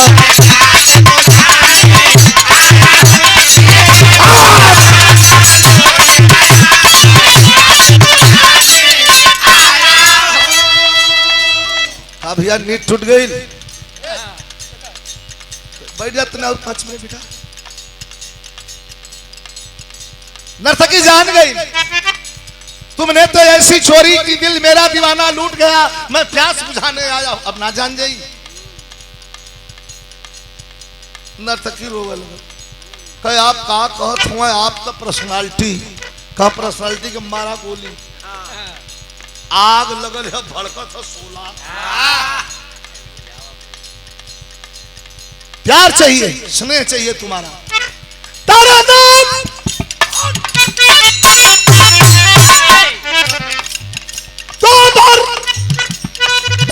भैया नीट टूट गई बैठ जाते ना और 5 मिनट बेटा नर्तकी जान गई तुमने तो ऐसी चोरी की दिल मेरा दीवाना लूट गया मैं प्यास बुझाने आया अब ना जान जाई नर्तकी रोवे लगे कहे आप का कहत हुआ आपका पर्सनालिटी के मारा गोली आग लगल है भड़कत है 16 प्यार चाहिए स्नेह चाहिए तुम्हारा तारा नाम तो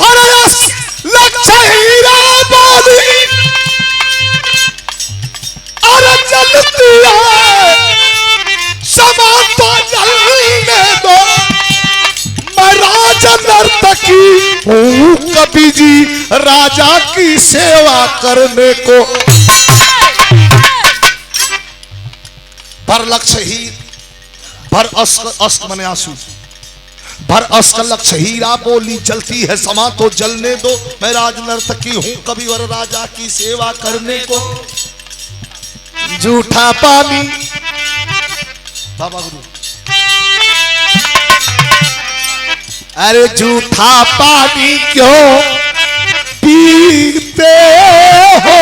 भरस लक्ष्य हीरा बोली और जलती है समा तो जलने दो राजा नर्तकी हूँ कवि जी राजा की सेवा करने को भर लक्ष्य ही भर अस्क मने आंसू भर अस्क लक्ष्य हीरा बोली जलती है समा तो जलने दो मैं राज नर्तकी हूँ कवि और राजा की सेवा करने को झूठा पानी बाबा गुरु अरे झूठा पानी क्यों पीते हो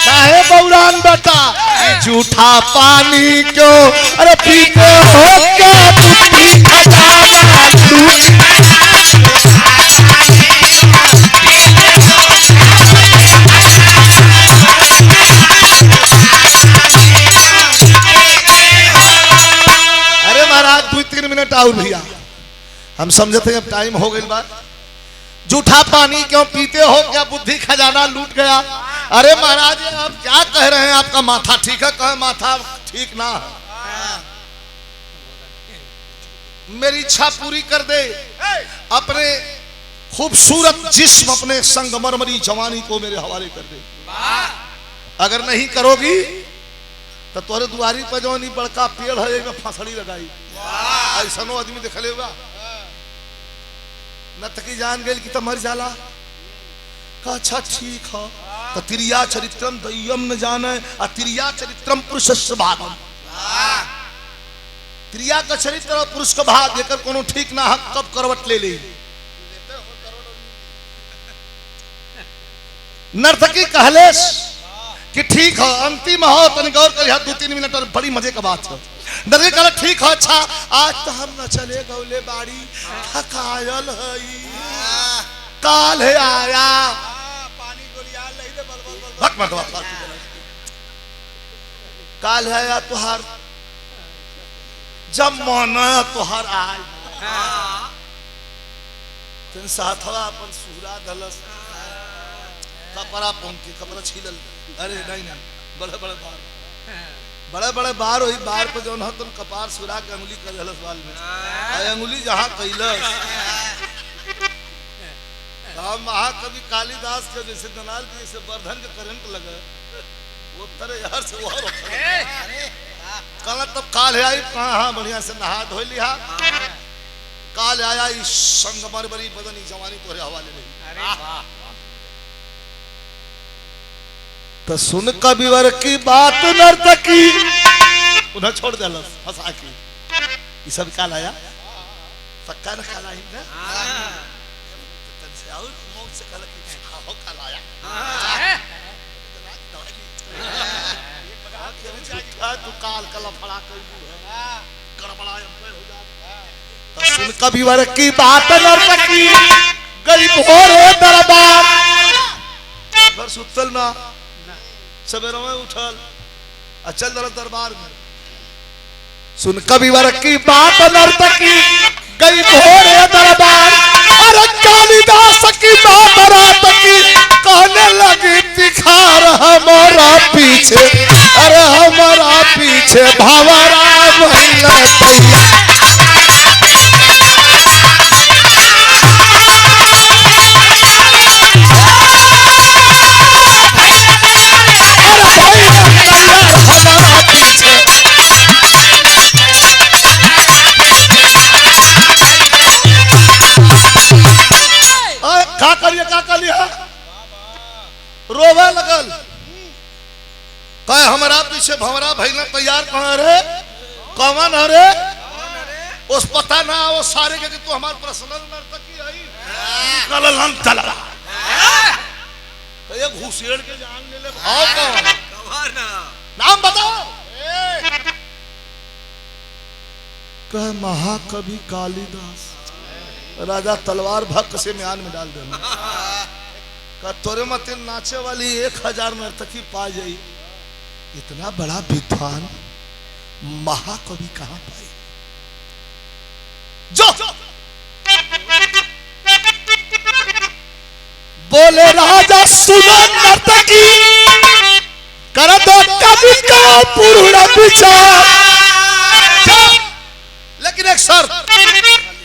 चाहे बौरान बेटा झूठा पानी क्यों अरे पीते हो क्या बुद्धि खजाना अरे महाराज 2-3 मिनट और भैया हम समझते हैं अब टाइम हो गई बात झूठा पानी क्यों पीते हो क्या बुद्धि खजाना लूट गया अरे महाराज आप क्या कह रहे हैं आपका माथा ठीक है कहे माथा ठीक ना मेरी इच्छा पूरी कर दे अपने खूबसूरत जिस्म अपने संगमरमरी जवानी को मेरे हवाले कर दे अगर नहीं करोगी तो तोरे दुआरी पर जो नहीं बड़का पेड़ है में फसड़ी लगाई ऐसा आदमी देख लेगा नर्तकी जान गई कि मर जाला का अच्छा ठीक है तो तिरिया चरित्रम दय्यम न जाने तिरिया चरित्रम पुरुषस्य भागम क्रिया का चरित्र और पुरुष का भाग एकर कोनो ठीक ना हक कब करवट ले ली। नर्तकी कहलेस कि ठीक है अंतिम हो तनी गौर कर 2-3 मिनट और बड़ी मजे का बात है। नर्तकी कहले ठीक है अच्छा आज तो हम न चले गौले बाड़ी थकायल हई काल है आया पानी गोलियाल नहीं दे बल भक मत बात काल है आया तुहार जब मन तुहार आय तेन साथवा अपन सूरा धलस कपड़ा पहन के कपड़ा छीलल अरे नहीं बड़े बड़े बार वही बार पे जो तुम कपार सुरा के अंगुली कर धलस बाल में अंगुली जहाँ कैलस हम महाकवि कालिदास के जैसे दलाल के जैसे वर्धन के करंट लगे वो तरह यार से वो कल तब काल है आई हाँ बढ़िया से नहा धो लिया काल आया इस संग मर बरी बदनी जवानी तोरे हवाले नहीं तो सुन कविवर की बात नर्तकी उन्हें छोड़ दे फंसा के ये सब काल आया पक्का न काल आई ना और मौत से काल की हो काल आया तू काल कला फड़ा कर गड़बड़ा हो जा सुन कविवर की बात नर्तकी गरीब हो रे दरबार घर सुतल ना सवेरे में उठल चल दरबार में सुन कविवर की बात नर्तकी गई भोरे दरबार अरे कालिदास की बात रातकी कहने लगी तिखार हमारा पीछे अरे हमारा पीछे भंवरा भइला तैया रोवे लगल कहे हमारा पीछे भंवरा भइला तैयार कहाँ रे कौन है रे उस पता ना वो सारे के तू हमार पर्सनल नर्तकी है कल हम चल रहा तो ये घुसेड़ के जान ले ले भाव कौन नाम बताओ कह महाकवि कालिदास राजा तलवार भक्त से म्यान में डाल देना तोरे मत नाचे वाली 1000 नर्तकी पा जाई इतना बड़ा विद्वान महाकवि कहां पाई जो बोले राजा सुनो नर्तकी कर दो कवि का पूर्ण विचार लेकिन एक शर्त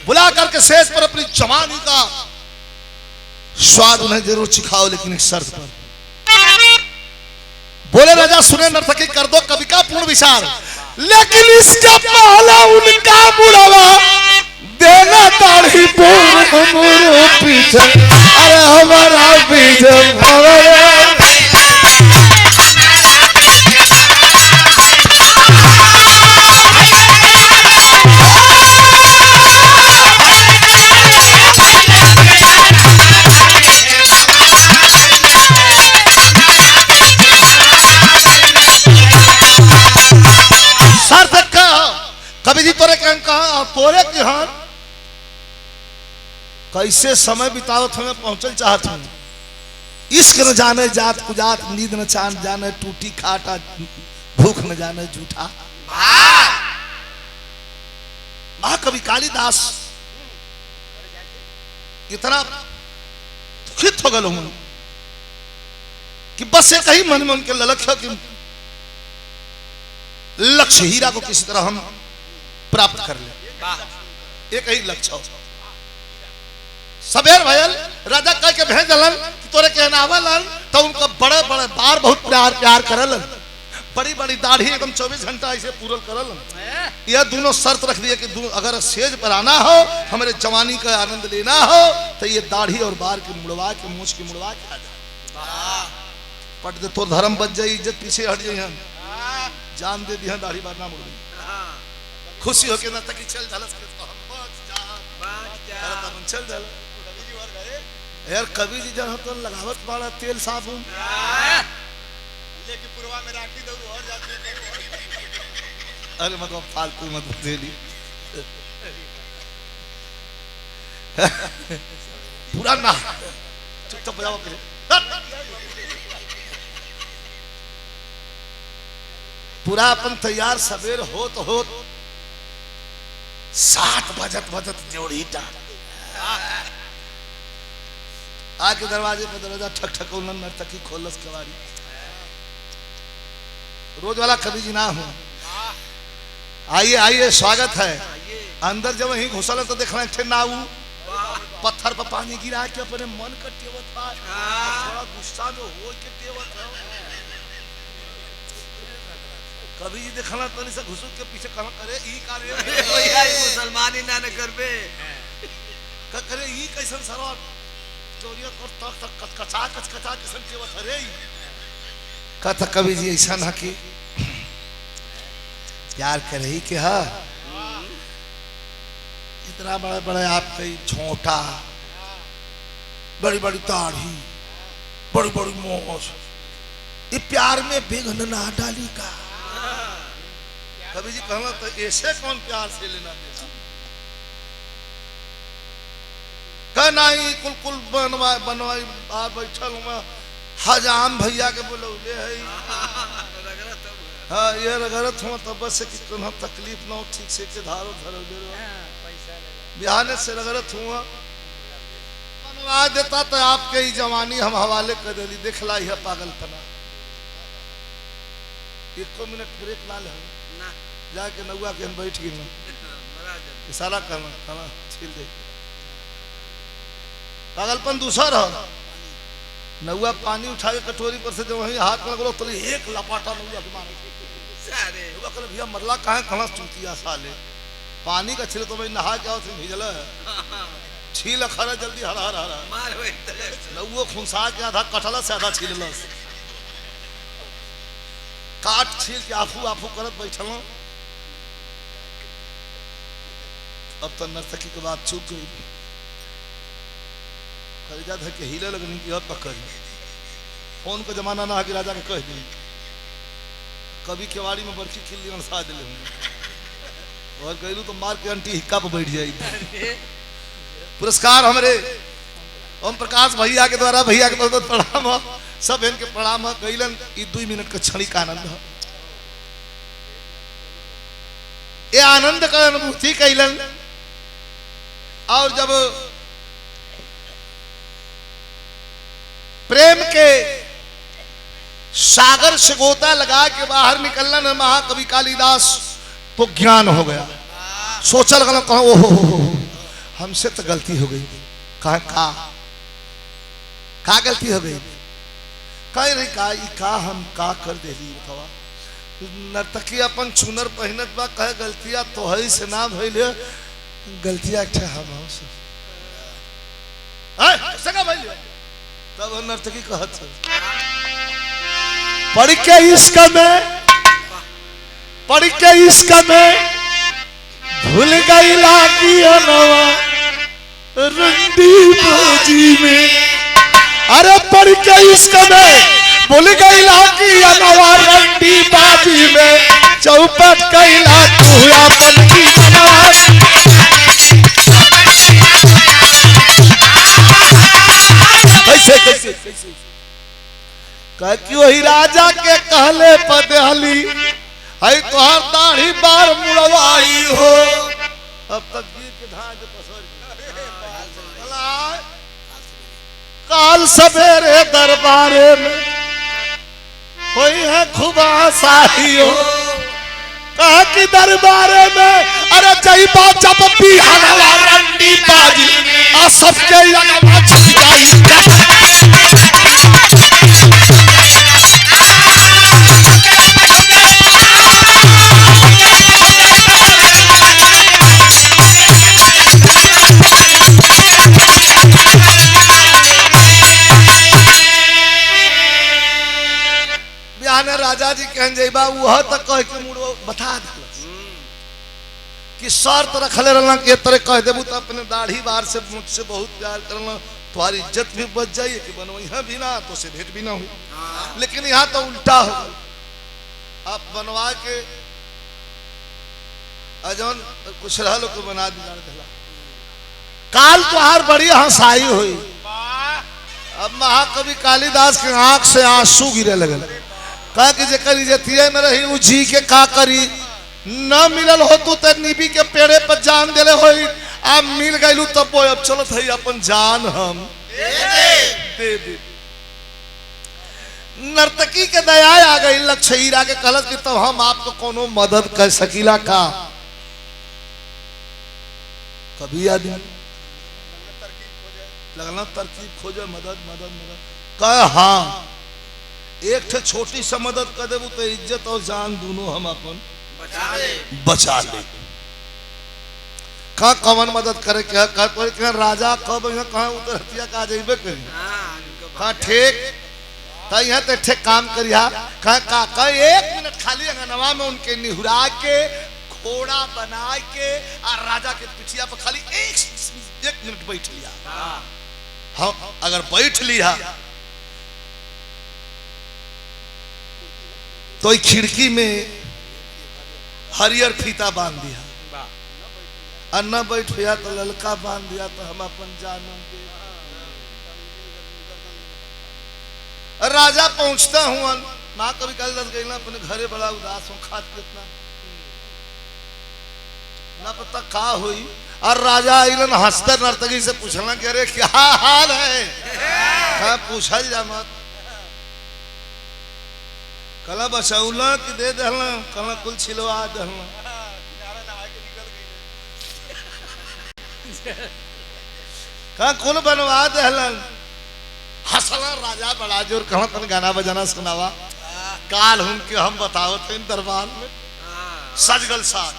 बुला करके शेष पर अपनी जवानी का स्वाद उन्हें जरूर चिखाओ लेकिन एक शर्त पर बोले राजा सुने नर्तकी कर दो कवि का पूर्ण विचार लेकिन इसका पहला उनका बुढ़ावा देना दाढ़ी पूर्ण पीछे अरे हमारा पीछे कवि जी तोरे कहा तोरे के हाँ कैसे समय बितावत हमें पहुंचल चाहत हूँ इश्क न जाने जात कुजात नींद न चांद जाने टूटी खाटा भूख न जाने झूठा महाकवि कालिदास इतना दुखित हो गए कि बस एक ही मन में उनके ललक है कि लक्ष्य हीरा को किसी तरह हम प्राप्त कर ले एक ही लक्ष्य हो सबेर भयल राजा कह के भेजलन तोरे के नावलन तो उनका बड़े बड़े बार बहुत प्यार करलन बड़ी बड़ी दाढ़ी एकदम 24 घंटा ऐसे पूरल करलन यह दोनों शर्त रख दिए कि अगर स्टेज पर आना हो हमारे जवानी का आनंद लेना हो तो ये दाढ़ी और बार की मुड़वा के मूछ की मुड़वा के आ जाए पट दे तो धर्म बच जाए इज्जत पीछे हट जाए जान दे दिया दाढ़ी बार ना मुड़ खुशी होके ना तकी चल झालस के तो हम बच जा करत हम चल झाल कवि जी और गए यार कवि जी जहां तो लगावत बाड़ा तेल साबुन लेके पुरवा में राखी दौड़ और जाते अरे मतलब फालतू मत देली पूरा ना चुपचाप बजाओ पूरा अपन तैयार सवेर होत 7 बजत बजत जोड़ी डाल आके दरवाजे पे दरवाजा ठक ठक नर्तकी खोलस कवाड़ी रोज वाला कवि जी ना हो आइए आइए स्वागत है अंदर जब वहीं घुसल तो देखना थे नाऊ पत्थर पर पानी गिरा के अपने मन का टेवत था थोड़ा गुस्सा में हो के टेवत कभी जी देखना तो नहीं से घुसूक के पीछे कहां करे ई करे भैया मुसलमानी ना न करबे का करे ई कैसन सरवा चोरिया कर तक तक कचकचा कचकचा किसन टेवत रे का था कवि जी ऐसा ना कि प्यार कर रही कि हाँ इतना बड़ा बड़ा आपका झोंटा बड़ी बड़ी दाढ़ी बड़ी बड़ी मोछ ये प्यार में बेगन ना डाली का कभी जी कहना तो ऐसे कौन प्यार से लेना देना कहनाई कुल कुल बनवाई बाहर बैठल मैं हजाम भैया के बोलौले है हाँ ये रगरत हुआ तब से कि कोनो तकलीफ ना हो ठीक से के धारो धरो दे बिहाने से रगरत हुआ बनवा देता तो आपके ही जवानी हम हवाले कर देली देखला ही पागलपना 1 मिनट ब्रेक ना ले ना जाके नौआ के हम बैठ गए इशारा करना खाना छील दे पागलपन दूसरा रहा नौआ पानी उठा के कटोरी पर से जब वहीं हाथ में लगलो तो एक लपाटा नौआ के मारे सारे नौआ कहले भैया मरला काहे खला चूतिया साले पानी का छिल तो मैं नहा के आओ भिजल छील खरा जल्दी हरा हरा हरा मार होई नौआ खुनसा के आधा कटला से आधा छीललस काट छील के आफू आफू करत बैठल अब तो नर्तकी के बाद चूक गई खरीदा धर के हिले लगनी कि अब पकड़ फोन का जमाना ना कि राजा के कह दी कभी केवाड़ी में बर्फी खिल्ली अनसा दिले होंगे और कहलू तो मार के अंटी हिक्का पर बैठ जाएगी पुरस्कार हमारे ओम प्रकाश भैया के द्वारा भैया के बहुत बहुत प्रणाम हो सब इनके प्रणाम हो कैलन 2 मिनट का क्षणिक आनंद हो ये आनंद का अनुभूति कैलन और जब प्रेम के सागर से गोता लगा के बाहर निकलना न महाकवि कालिदास तो ज्ञान हो गया सोचल गल कहा ओहो हमसे तो गलती हो गई कहा का गलती हो गई कह रही का हम का कर देली बतावा नर्तकी अपन चुनर पहनत बा कहे गलतियां तो है से ना भइले गलतियां अच्छा हम सका भइले तब नर्तकी कहत पढ़ के इश्क में भूल गई लागी नवा रंडी बाजी में अरे पढ़ के इश्क में भूल गई लागी नवा रंडी बाजी में चौपट कैला तू अपन की कैसे कह कि वही राजा के कहले पदहली है तोहर दाढ़ी बार मुड़वाई हो अब तक जी के धाज पसर काल सवेरे दरबारे में होई है खुबा साहियो कहा कि दरबारे में अरे जईबा जब बिहानवा रंडी बाजी आ सबके लगवा छिकाई राजा जी कहन जइबा वह तक कह के मुड़ो बता दलस कि शर्त रखले रहना कि तरह कह देबू तो अपने दाढ़ी बार से मुझसे बहुत प्यार करना, तुम्हारी इज्जत भी बच जाइए कि बनवैया भी ना तो से भेंट भी ना हुई। लेकिन यहाँ तो उल्टा हो गया, आप बनवा के अजौन कुछ रह लोग बना दिला काल तुहार बड़ी हंसाई हुई। अब महाकवि कालिदास के आंख से आंसू गिरे लगल, कहा कि जेकर इज्जतिये में रही उ जी के का करी, न मिलल हो तू तो नीबी के पेड़े पर जान देले होई, अब मिल गइलू तब वो अब चलत है अपन जान हम दे दे। नर्तकी के दया आ गई लक्षहीरा के कहलत कि तब हम आपको कोनो मदद कर सकीला का। कभी आदमी लगना तरकीब खोजे मदद मदद मदद कह हाँ एक ठे छोटी सा मदद कर देबू तो इज्जत और जान दोनों हम अपन बचा ले। कहा कवन मदद करे क्या कह राजा कब कहा उतर हथिया का जेबे करी कहा ठीक तो यहाँ तो ठे काम करिया कहा 1 मिनट खाली अंगनवा में उनके निहुरा के घोड़ा बना के और राजा के पिठिया पर खाली 1 मिनट बैठ लिया। हाँ अगर बैठ लिया तो खिड़की में हरियर फीता बांध दिया और न बैठ गया तो ललका बांध दिया तो हम अपन जानम दे। राजा पहुंचता हूँ माँ कभी कल दस गई ना अपने घरे बड़ा उदास हूँ खात कितना ना पता का हुई। और राजा आइलन हंसते नर्तकी से पूछना कि अरे क्या हाल है, हाँ पूछल जा मत कला बचौला कि दे दहला कला कुल छिलवा दहला कहा कुल बनवा दहलन। हंसला राजा बड़ा जोर कहा तन गाना बजाना सुनावा काल के हम बताओ थे दरबार में सजगल साथ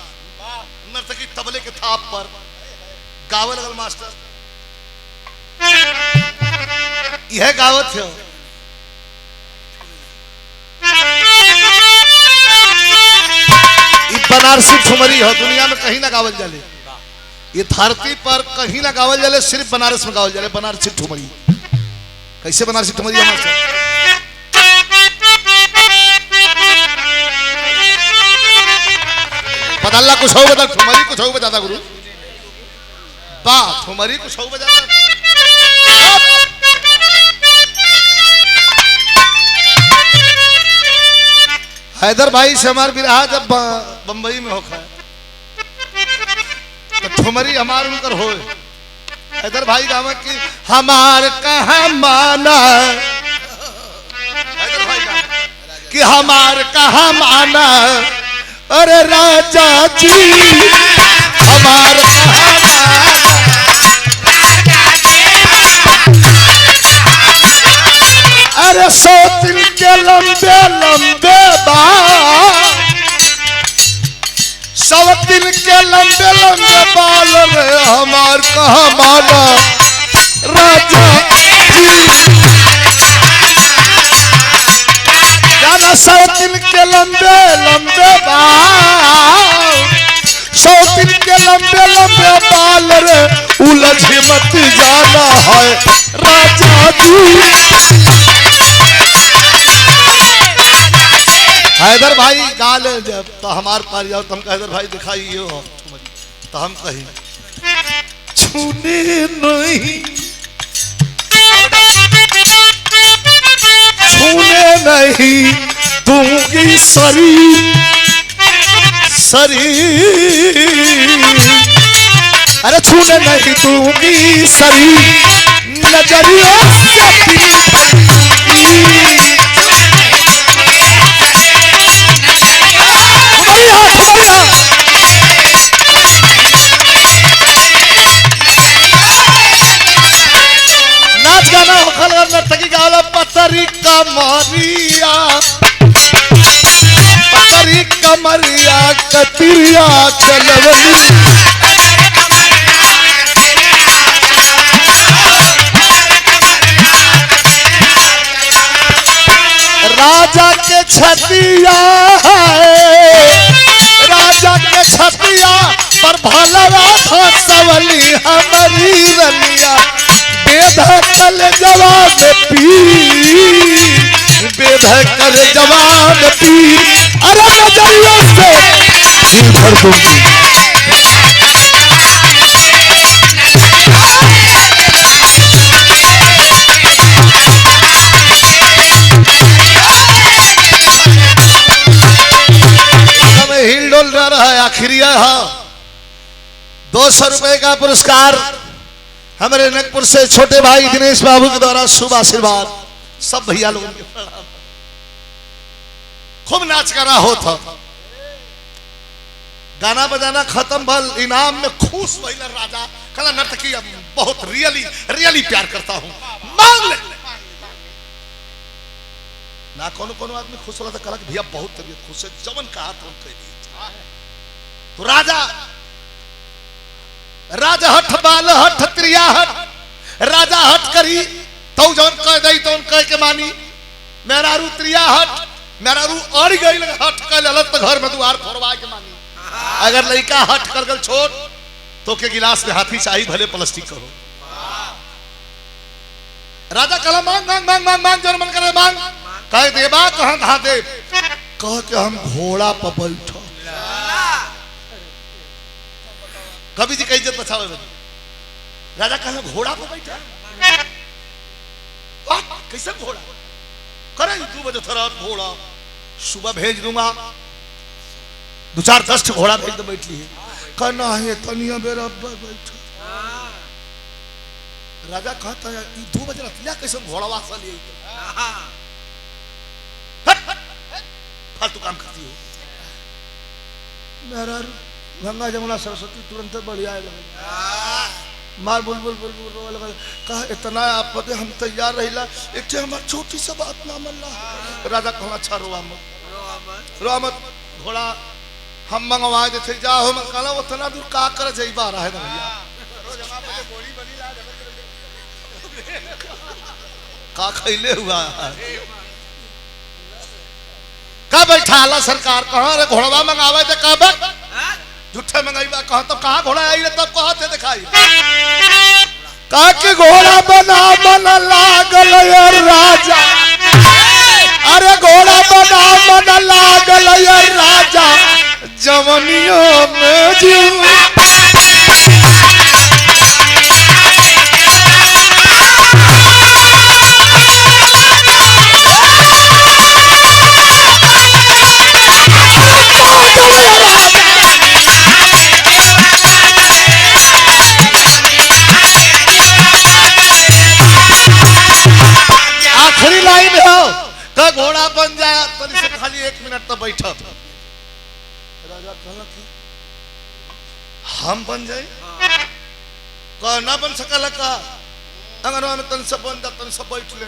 नर्तकी तबले के थाप पर गावे लगल मास्टर यह गावत है बनारसी ठुमरी हो दुनिया में कहीं ना गावल जाले, ये धरती पर कहीं ना गावल जाले, सिर्फ बनारस में गावल जाले बनारसी ठुमरी। कैसे बनारसी ठुमरी है मास्टर? बदल्ला कुछ हो बदल ठुमरी कुछ हो बजाता गुरु बा ठुमरी कुछ हो बजाता। हैदर भाई से हमार बिरहा जब बंबई में होखा तो ठुमरी हमार उनकर हो हैदर भाई गावा की हमार कहा माना हैदर भाई कि हमार कहा माना अरे राजा जी हमार कहा माना अरे 100 दिन के लंबे लंबे बाल 100 दिन के लंबे लंबे बाल रे हमार कहा माना राजा जी जाना 100 दिन के लंबे लंबे बाल 100 दिन के लंबे लंबे बाल रे उलझ मत जाना है राजा जी। हैदर भाई गाल जब तो हमार पार जाओ तो हम हैदर भाई दिखाई हो तो हम कही छूने नहीं छूने नहीं दूंगी शरीर शरीर अरे छूने नहीं दूंगी शरीर नजरियों नाच गाना होखल नर्तकी गावला पतरी कमरिया पतरी कमरिया कतिरिया चलवली राजा के छतिया है राजा के छतिया पर कल जवान पीर बेद है कल जवान पीर अरे नजरियों से जी भर दूंगी हिल डोल रहा है। आखिरी है 200 रुपए का पुरस्कार हमारे नगपुर से छोटे भाई दिनेश बाबू के द्वारा शुभ आशीर्वाद सब भैया लोगों के प्रणाम। खूब नाच गाना हो था, गाना बजाना खत्म भल इनाम में खुश वही राजा कला नर्तकी बहुत रियली प्यार करता हूं मांग ले ना। कोनो आदमी खुश होला तो कला भैया बहुत तबीयत खुश है जवन कहा तुम कह दी तो राजा हठ बाल हठ त्रिया हठ राजा हठ करी तो जवन कह दई तो कह के मानी मेहरारू त्रिया हठ मेहरारू अड़ गई हठ कह ललत तो घर में द्वार फोड़वा के मानी। अगर लड़का हठ कर गल छोड़ तो के गिलास में हाथी चाहिए भले प्लास्टिक करो। राजा कला मांग मांग मांग मांग मांग जन मन करे मांग कह देबा कहां दे कह के हम घोड़ा पर बैठो। कवि जी का इज्जत बचावे राजा कहला घोड़ा पर बैठा कैसे घोड़ा करे 2 बजे थोड़ा घोड़ा सुबह भेज दूंगा 2-4-10 घोड़ा भेज दो बैठ लिए कहना है तनिया बेरा बैठा। राजा कहता है 2 बजे रतिया कैसे घोड़ा वासा लिए फालतू काम करती हो। मेरा गंगा जमुना सरस्वती तुरंत बढ़िया मार बोल बोल बोल बोल लगा कहा इतना आप पते हम तैयार रहिला एक हमार छोटी सा बात ना मन ला। राजा कहला अच्छा रोआ मत घोड़ा हम मंगवा देते जाओ हम कहला उतना दूर का कर जइबा रहा है भैया का खैले हुआ का बैठाला सरकार कहां रे घोड़वा मंगावे ते कब झूठे मंगाईबा कहा तो कहां घोड़ा आई रे तब कहां थे दिखाई का के घोड़ा बना लागल यार राजा अरे घोड़ा बना लागल यार राजा जवनियों में जीव आखिरी लाइन हो तो घोड़ा बन जाए तो इसे खाली 1 मिनट तो बैठा। राजा कहला कि हम बन जाए कह ना बन सकल का अंगनवा में तन सब बन जा तन सब बैठ ले।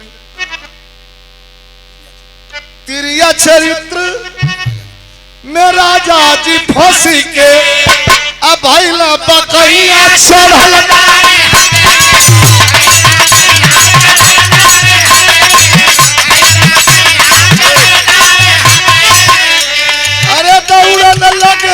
तिरिया चरित्र में राजा जी फांसी के अब भइला बकैया चढ़ल अरे दौड़न लगे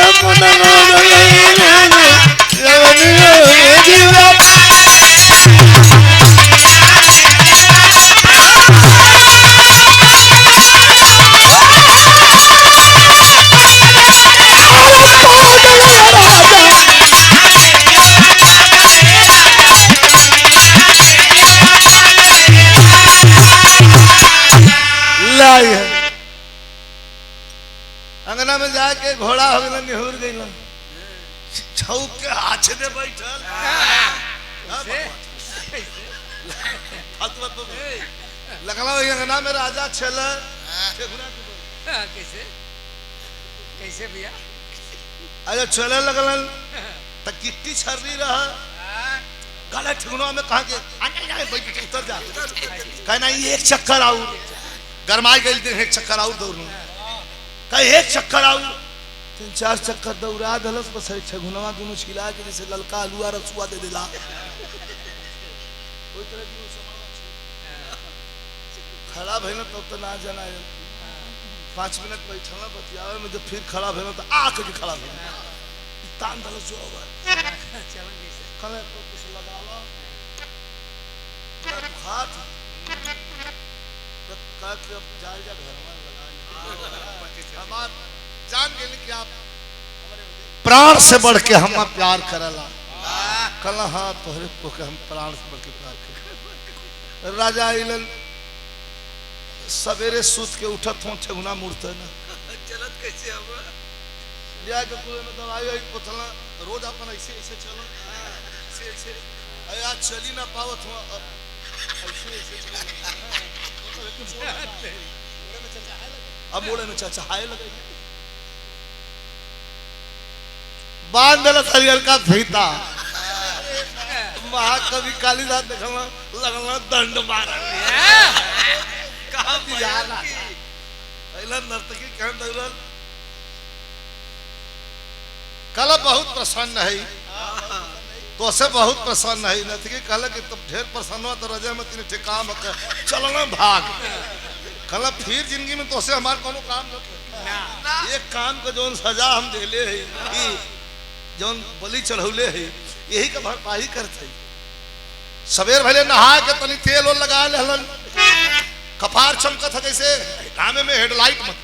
अंगना में जाके घोड़ा हो गया निहुर गई छौक के आछे दे बैठल लगला अंगना में राजा छल कैसे कैसे भैया अरे चले लगल त किट्टी छर्री रहा गला ठिगुना में कहा के आने बैठ उतर जा कहना ये 1 चक्कर आऊ गरमाई गई दिन 1 चक्कर आऊ दौड़ू कहे 1 चक्कर आऊ 3-4 चक्कर दौड़ा दलस बस छगुनवा दोनों छिला के जैसे ललका आलूआ रसुआ दे देला ओई तरह की खड़ा भइल तब तो ना जाना 5 मिनट बैठला बतियावे में जब फिर खड़ा भइल तो आके के खड़ा भइल तान दल जो होगा चलन कैसे कले तो कुछ लगा लो हाथ का के अब जाए जा घर में लगा हमार जान गेली कि आप प्राण से बढ़ के हम प्यार करला कल हाँ तोहरे को के हम प्राण से बढ़ के प्यार कर राजा आइलन सवेरे सूत के उठत हो ठेगुना मुड़ते ना चलत कैसे अब लिया के कुएं में दवाई आई पोतला रोज अपन ऐसे ऐसे चलो ऐसे ऐसे अरे आज चली ना पावत हो अब ऐसे ऐसे चलो अब मोड़े में चाचा हाय लगे बांध देला हरियर का फीता महाकवि कालिदास देखला लगला दंड मारा कहां यार पहला नर्तकी कहन दौड़ल कल बहुत प्रसन्न है तो से बहुत प्रसन्न है नर्तकी कहला कि तुम ढेर प्रसन्न हो तो रजा में तीन ठेकाम चलना भाग कल फिर जिंदगी में तो से हमार कोनो काम न एक काम का जोन सजा हम देले है जोन बलि चढ़ौले है यही का भरपाई करते सवेर भले नहा के तनी तेल और लगा लेलन कपार चमकत है जैसे कामे में हेडलाइट मत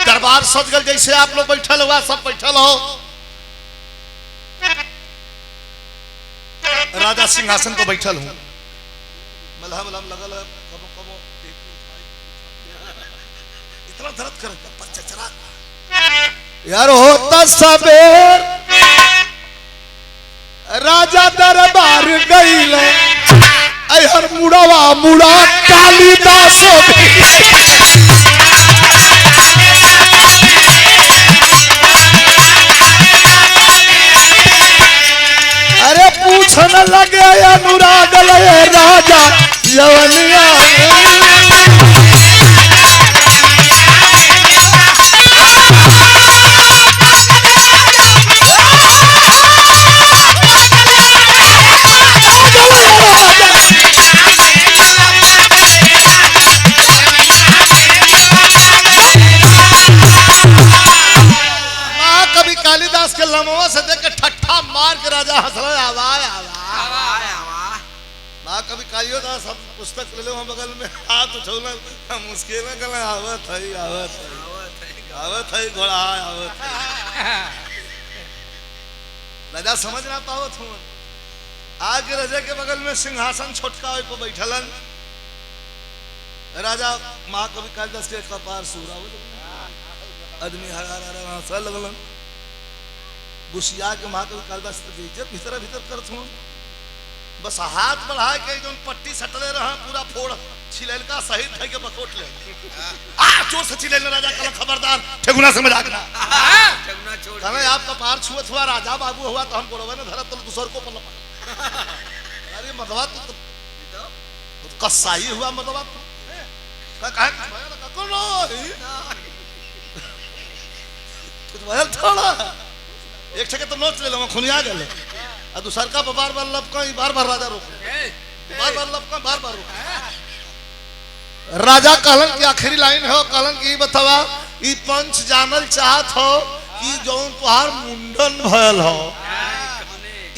दरबार सज गल जैसे आप लोग बैठल हुआ सब बैठल हो राजा सिंहासन को बैठल हूं मलहम मलहम लगल है कबो कबो इतना दर्द करता पर चचरा यार होता सवेर राजा दरबार गईल हर मुड़ावा मुड़ा कालिदास अरे पूछने लगे अनुराग लगे राजा यवनिया कालिदास के लमवा से देख के ठट्ठा मार के राजा हंसला आवाज मां कभी कालिदास हम पुस्तक ले लो हम बगल में हाथ उठौला हम मुश्किल में गला आवत है घोड़ा आवत राजा समझ ना पावत हूं आज राजा के बगल में सिंहासन छोटका ओइ पे बैठलन राजा मां कभी कालिदास के कपार सूरा आदमी हरा हंसा लगलन गुसिया के महाकवि कालिदास इज्जत भीतर भीतर करत हूं बस हाथ बढ़ा के जोन पट्टी सटले रहा पूरा फोड़ छिलेल का सहित है के बकोट ले आ जोर से छिलेल राजा कल खबरदार ठेगुना से मजाक ना ठेगुना छोड़ कहले आपका पार छुअत हुआ राजा बाबू हुआ तो हम गोड़वा ने धरत तो दूसर को पल अरे मदवा तो कसाई हुआ मदवा का कहे कौन कुछ भयल थोड़ा एक छके तो नोच ले लो खुनिया गेले आ दूसर का बार बार लपका बार राजा रोक बार लपका बार रोक राजा कहलन की आखिरी लाइन हो कहलन की बतावा ई पंच जानल चाहत हो कि जौन तुहार मुंडन भयल हो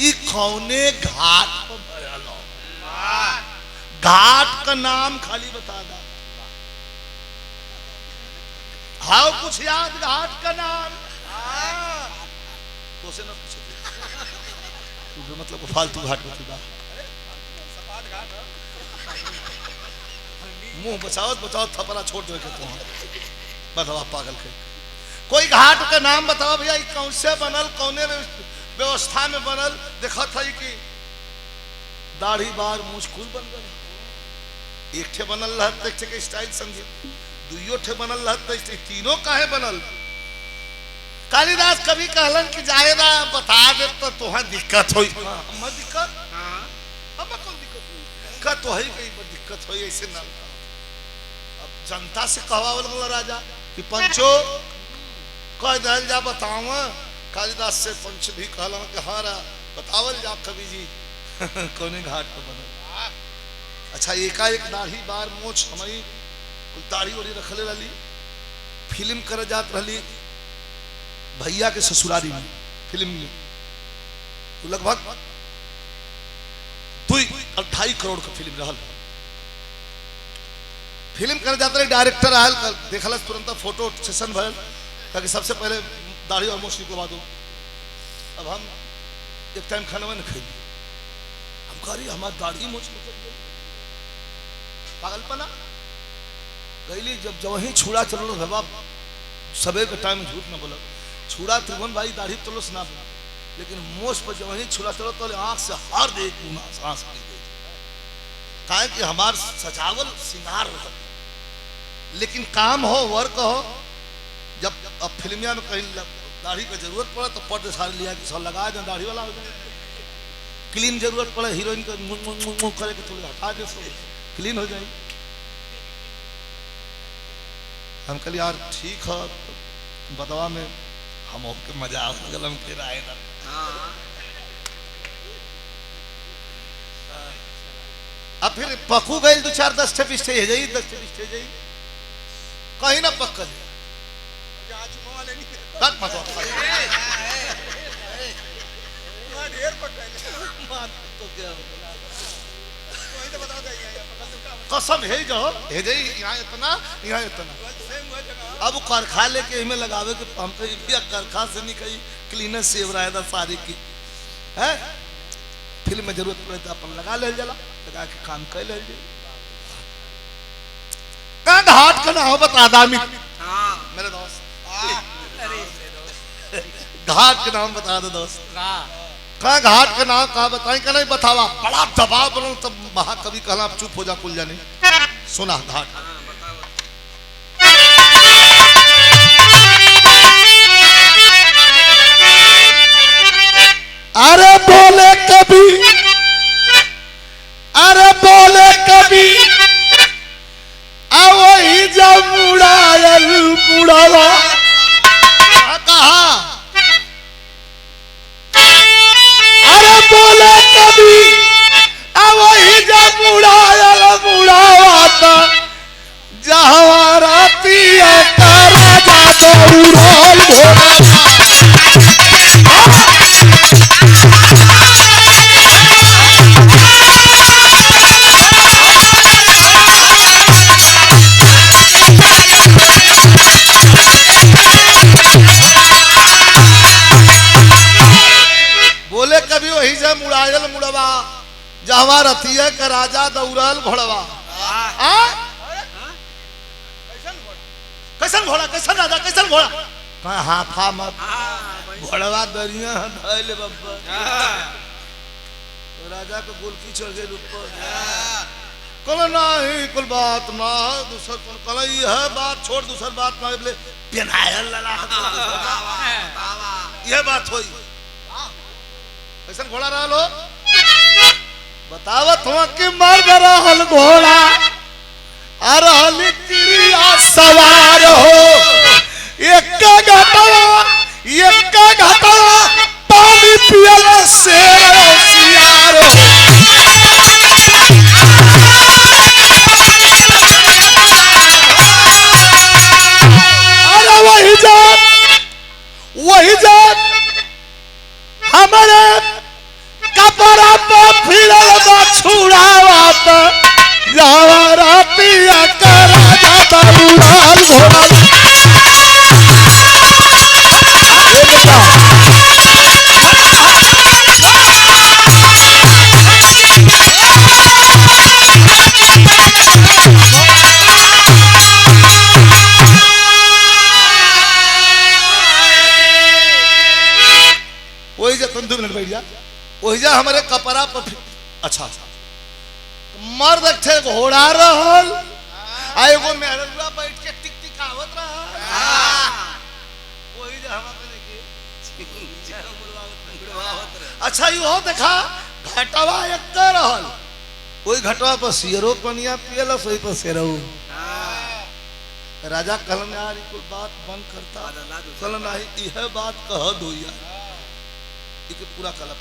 ई कौने घाट पर भयल हो घाट का नाम खाली बता दा हाउ कुछ याद घाट का नाम तो से ना पूछे तू मतलब फालतू घाट में थी सपाट घाट मुंह बचाओ थपरा छोड़ दो के तुम बताओ पागल के कोई घाट का नाम बताओ भैया कौन से बनल कौने व्यवस्था में बनल देखा था कि दाढ़ी बार मूछ खुल बन गए एक ठे बनल रहत एक ठे के स्टाइल समझे दुइयो ठे बनल रहत तीनों काहे बनल कालिदास कभी कहलन कि जाएगा बता दे तो तुहा दिक्कत होई हम दिक्कत हम कौन दिक्कत होई का तो है कई बार दिक्कत होई ऐसे ना अब जनता से कहवावल गला राजा कि पंचो कह दल जा बतावा कालिदास से पंच भी कहलन कि हां बतावल जा कवि जी कौने घाट पर बनल अच्छा एकाएक दाढ़ी बार मोछ हमारी दाढ़ी ओढ़ी रखले रही फिल्म कर जात रही भैया के ससुरारी में फिल्म में तो लगभग 2.5 करोड़ का फिल्म रहल। फिल्म कर जाते रहे, डायरेक्टर आयल देखल तुरंत फोटो सेशन भल ताकि सबसे पहले दाढ़ी और मोछ निकलवा दो। अब हम एक टाइम खाना नहीं खाई, हम कह रही हमारी दाढ़ी मोछ निकल गई, पागलपना गईली। जब वही छुड़ा चलो बाबा सबे के टाइम झूठ न बोला, छुड़ा त्रिभुवन भाई दाढ़ी तो सुना बोला, लेकिन मोछ पर जब वही छुड़ा चलो तो आंख से हार दे सांस काहे कि हमार सजावल सिंगार हो, लेकिन काम हो वर्क हो। जब अब फिल्मिया में कहीं दाढ़ी का जरूरत पड़े तो पर्दे सारे लिया कि सब लगा दें, दाढ़ी वाला हो जाए। क्लीन जरूरत पड़े हीरोइन को मुंह करे के थोड़ी हटा दे, सब क्लीन हो जाए। हम कल यार ठीक है, बदवा में हम के मजा गलम के राय ना। अब फिर पकू गई 2-4 स्टेप स्टेज जाई, 10 स्टेप स्टेज जाई कहीं ना पक्कल आज मोह लेनी कट मत ढेर पकड़ मार तो क्या वही तो बता देगा कसम है जो हे जाई यहाँ इतना सेम हुआ जगह। अब वो करखा लेके इमें लगावे के हम कहीं भी करखा से नहीं कहीं क्लीनर सेव रहा था सारी की है। फिल्म में जरूरत पड़े तो अपन लगा ले जला, लगा के काम कर ले घाट का ना हो बता दामी मेरे दोस्त, घाट के नाम बता दो दोस्त। कहा घाट का नाम कहा बताएं का नहीं बतावा, बड़ा दबाव बनो तब महाकवि कहला आप चुप हो जा कुल जाने। सुना घाट अरे बोले कभी, अरे बोले कभी वही जब मुड़ायल मुड़ावा कहा, अरे बोले कभी वही जब मुड़ायल मुड़ावा था जहाँ रातिया का राजा दौड़ाल घोड़ा कभी वही से मुड़ायल मुड़वा जहवा रथिया का राजा दौड़ल घोड़वा। कैसन घोड़ा कैसन राजा कैसन घोड़ा कहा हाफा मत घोड़वा दरिया धैल बब्बा राजा को गुलकी चढ़ गई ऊपर कल नहीं कुल बात ना दूसर कल यह बात छोड़ दूसर बात ना बोले पेनायल लला यह बात हुई कैसन घोड़ा रहा लो बतावत हुआ कि मर रहल घोड़ा अरहल तिरिया सवार हो एक घटवा पानी पियल शेर होशियार हो। अरे वही जात हमारे कपड़ा पे फिरल बा छुड़ावत जावा रातिया का राजा दौड़ाल घोड़ा। वही जा तुम 2 मिनट बैठ जा वही जा हमारे कपड़ा पर अच्छा मर्द थे घोड़ा रहल एगो मेहरुआ बैठ के टिक टिक आवत रहल वही जा हम अच्छा यो देखा घटवा एक रहल वही घटवा पर सियरो पनिया पियलस वही पर सेरो राजा कहलन यार कोई बात बंद करता कहलन नहीं यह बात कह दो यार इके पूरा कलप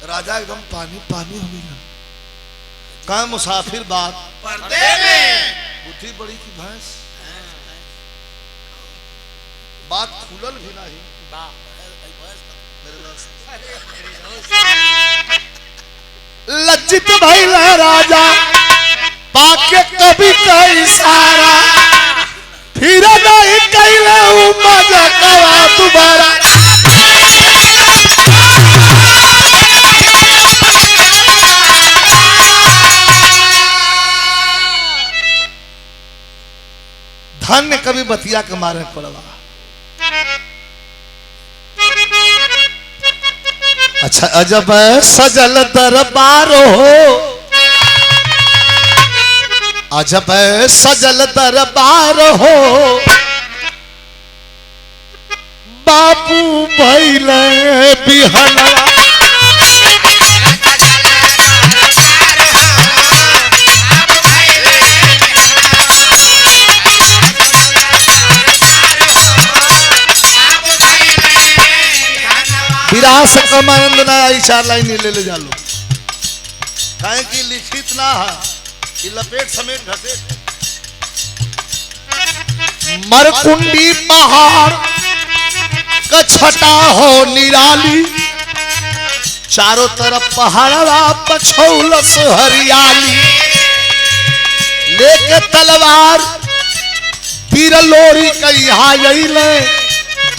राजा एकदम पानी पानी हो गया कहा मुसाफिर बात पर्दे में बुद्धि बड़ी की भैंस बात खुलल भी नहीं लज्जित भइला राजा पाके कभी का इशारा फिर नहीं कैले मजा कवा दोबारा धन्य कभी बतिया के मारे पड़वा। अच्छा अजब सजल दरबार हो अजब सजल दरबार हो बाबू भैले बिहनवा विरास कमानंद ना आई 4 लाइन ले ले जालो काहे की लिखित ना है कि लपेट समेत घसेट मरकुंडी पहाड़ का छटा हो निराली चारों तरफ पहाड़वा पछौलस हरियाली लेके तलवार तीर लोरी कहिया अइले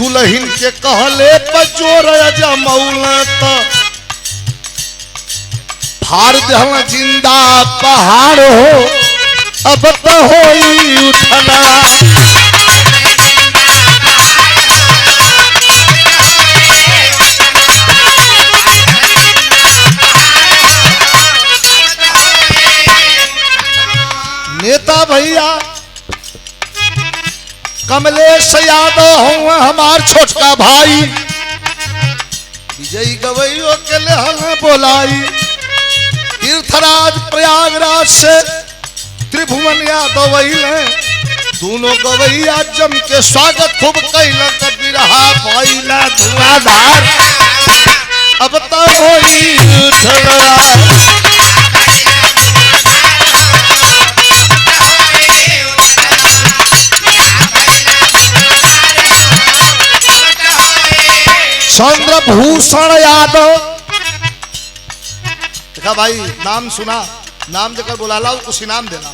दुल्हन के कहले पजोर जमौल त फाड़ दहला जिंदा पहाड़ हो अब तो होई उठना नेता भैया कमलेश यादव हूँ हमार छोटका भाई विजयी गवैयो के लिए बोलाई तीर्थराज प्रयागराज से त्रिभुवन यादव अइले दोनों गवैया जम के स्वागत खूब कैला कबीर भइला धुआंधार अब तो होई उठला चंद्रभूषण यादव देखा भाई नाम सुना नाम जगह बुलाला कुछ इनाम देना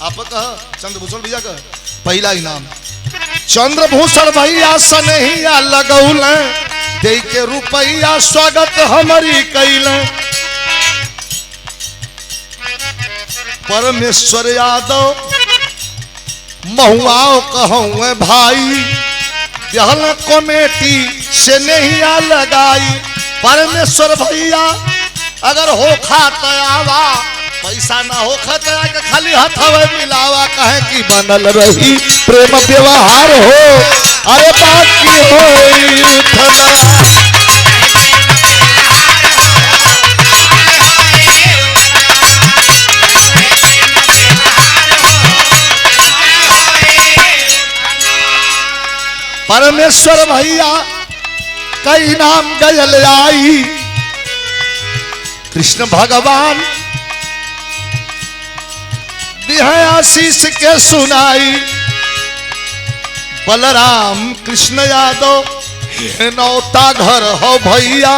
आप कह चंद्रभूषण भैया का पहला इनाम चंद्रभूषण भैया सनहिया लगौल दे के रुपया स्वागत हमारी कैल परमेश्वर यादव महुआओ कहूँ भाई यहल कमेटी से नहीं लगाई परमेश्वर भैया अगर हो खाता आवा पैसा ना हो खाता के खाली हथवे मिलावा कहे कि बनल रही प्रेम व्यवहार हो अरे बाकी होई उठना परमेश्वर भैया कई नाम गयल आई कृष्ण भगवान आशीष के सुनाई बलराम कृष्ण यादव नौता घर हो भैया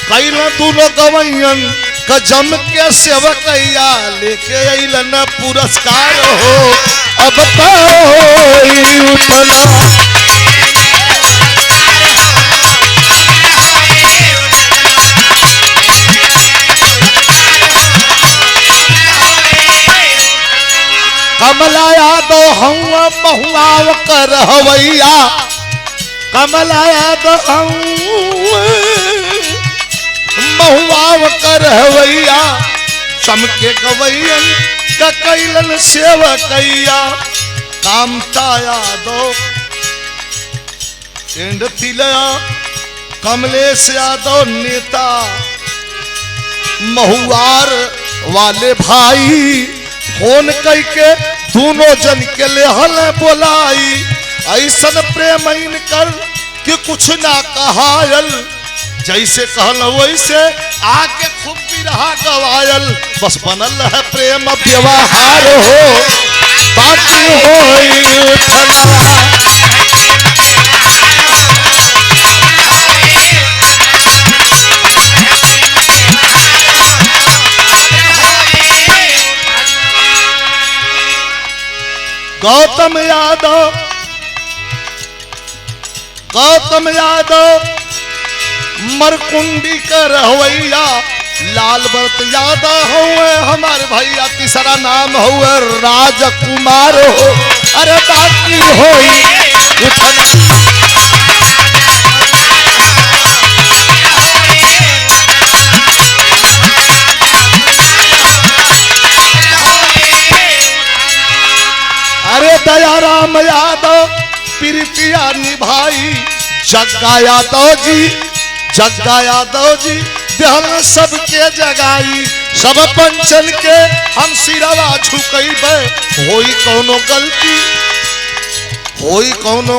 कैल दोनों गवैयन का जम के सेवकैया लेके अइलन पुरस्कार हो अब तो उठना कमला यादव हम महुआव कर हवैया कमला यादव हम महुआव कर हवैया चमके गवैयन का कैलन सेवकैया कामता यादव एंड तिलया कमलेश यादव नेता महुआर वाले भाई फोन करके दोनों जन के ले हल बोलाई ऐसन प्रेम कर कि कुछ ना कहायल जैसे कहल वैसे आके खूब भी रहा गवायल बस बनल है प्रेम व्यवहार हो बाकी होई उठना गौतम यादव मरकुंडी का रवैया, लाल भरत यादव हुए हमारे भैया, तीसरा नाम हुए राजकुमार हो। अरे बाकी होई उठना अरे दयाराम यादव प्रीतिया निभाई, जग्गा यादव जी देहल सबके जगाई, सब पंचन के हम सिरवा झुकैबे, होई कौनो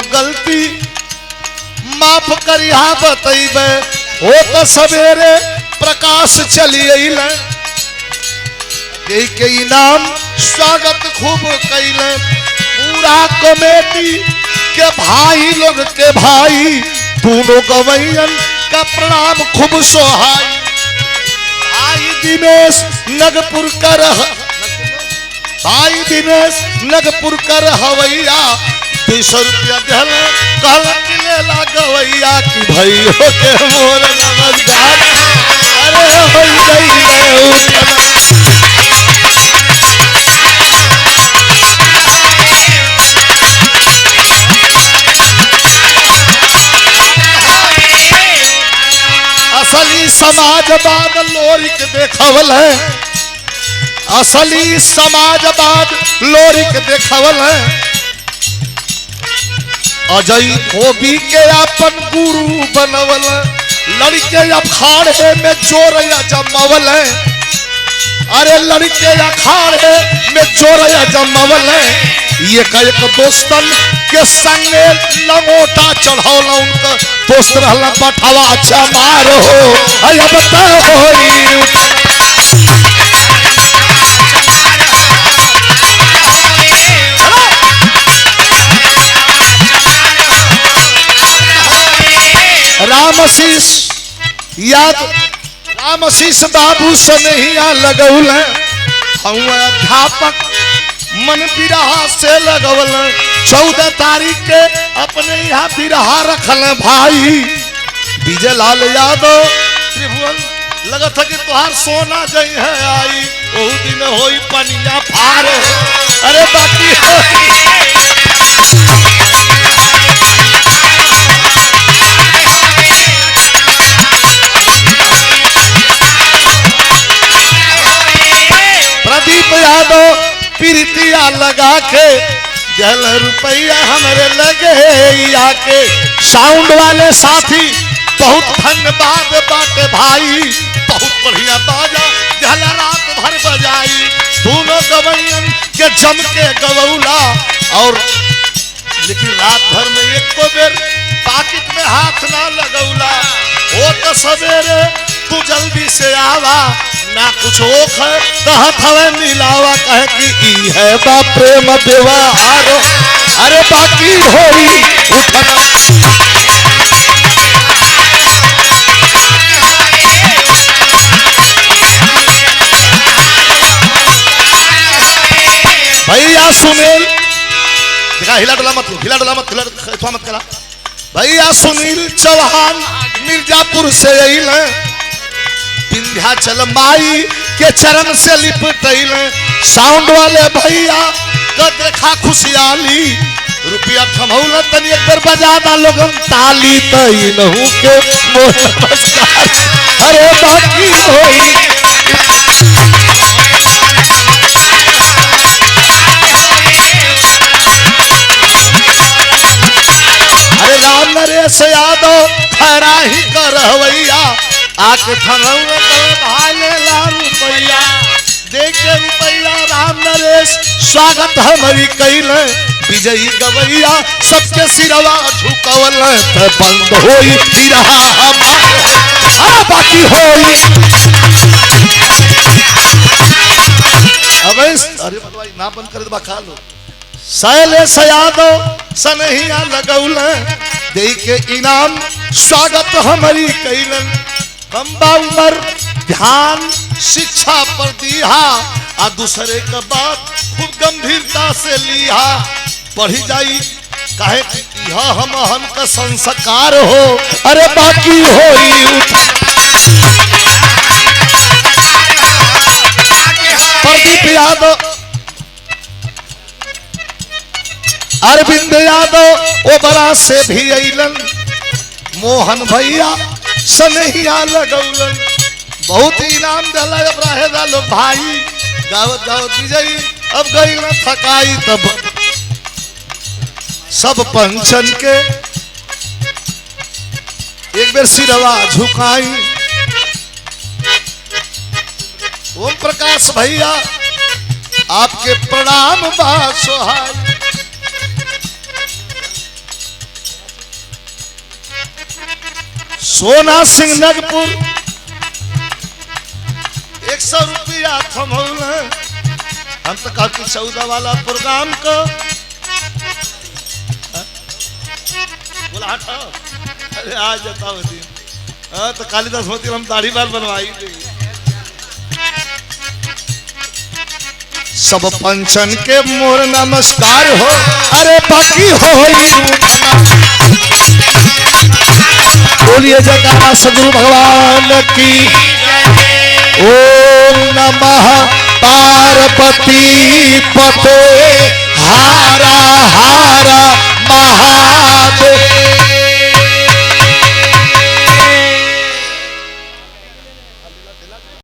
गलती माफ करिहा बतैबे। हो तो सवेरे प्रकाश चली अइले, के इनाम स्वागत खूब कैले, पूरा कमेटी के भाई लोग के भाई, दोनों गवैयन का प्रणाम खूब सोहाई। भाई दिनेश नगपुर कर हवैया, 200 रुपया दिल कहल कि लेला गवैया कि भैया के मोर नमस्कार। अरे हो असली समाजवाद लोरिक देखवल है, असली समाजवाद लोरिक देखवल है। अजय धोबी के अपन गुरु बनवल, लड़के अखाड़े में जोरया जमवल है। अरे लड़के अखाड़े में जोरया जमवल है। ये एक दोस्तन के संगे लंगोटा चढ़ौला, उनका दोस्त रहला पठवा चमार हो। अब रामशीष बाबू सनहिया लगौल, अध्यापक मन बिरहा से लगवल। 14 तारीख के अपने यहाँ बिरहा रखल भाई। विजय लाल यादव त्रिभुवन लगत है कि तुहार सोना जई है आई, ओ दिन होई पनिया फार। अरे बाकी प्रदीप यादव प्रीतिया लगा के, 1 रुपया हमारे लगे आके। साउंड वाले साथी बहुत धन्यवाद बाटे भाई, बहुत बढ़िया बाजा जला रात भर बजाई। दोनों गवैयन के जम के गवौला, और लेकिन रात भर में एक बेर पाकिट में हाथ ना लगौला। वो तो सवेरे तू जल्दी से आवा, ना कुछ ओख कहत हवे मिलावा, कहे कि ई है बा प्रेम व्यवहार। अरे बाकी होई उठना भैया सुनील, देखा हिला डला मत करा। भैया सुनील चौहान मिर्जापुर से अइल, विंध्याचल माई के चरण से लिपटैल। साउंड वाले भैया का देखा खुशहाली, रुपया थमौला तनी एक बार बजाना लोगन ताली, तई नहु के मोर नमस्कार। अरे बाकी होई राम नरेश यादव खरा ही कर रवैया, आके थनौला भाले ला रुपया, देख के रुपया राम नरेश स्वागत हमारी कैल। विजयी गवैया सबके सिरवा झुकवल, त बंद होई बिरहा हमार। बाकी होई अब अरे भाई ना बंद कर दे खा लो। शैलेश यादव सनहिया लगौल, दे के इनाम स्वागत हमारी कैलन। लंबा उम्र ध्यान शिक्षा पर दिया, आ दूसरे का बात खूब गंभीरता से लिया बढ़ी जाई काहे कि यह हम का संस्कार हो अरे बाकी होई प्रदीप यादव अरविंद यादव ओबरा से भी अइलन मोहन भैया सनहिया लगौलन बहुत इनाम दिला अब रहे लो भाई गावत गावत विजयी अब गई न थकाई तब सब पंचन के एक बेर सिरवा झुकाई ओम प्रकाश भैया आपके प्रणाम बा सोहाई सोना सिंह नगपुर 100 रुपया थमौल हम तो कहती 14 वाला प्रोग्राम को बोला हटाओ अरे आज जाता होती तो कालिदास होती हम दाढ़ी बाल बनवाई सब पंचन के मोर नमस्कार हो अरे बाकी हो बोलिए जयकारा सदगुरु भगवान की ओम नमः पार्वती पते हा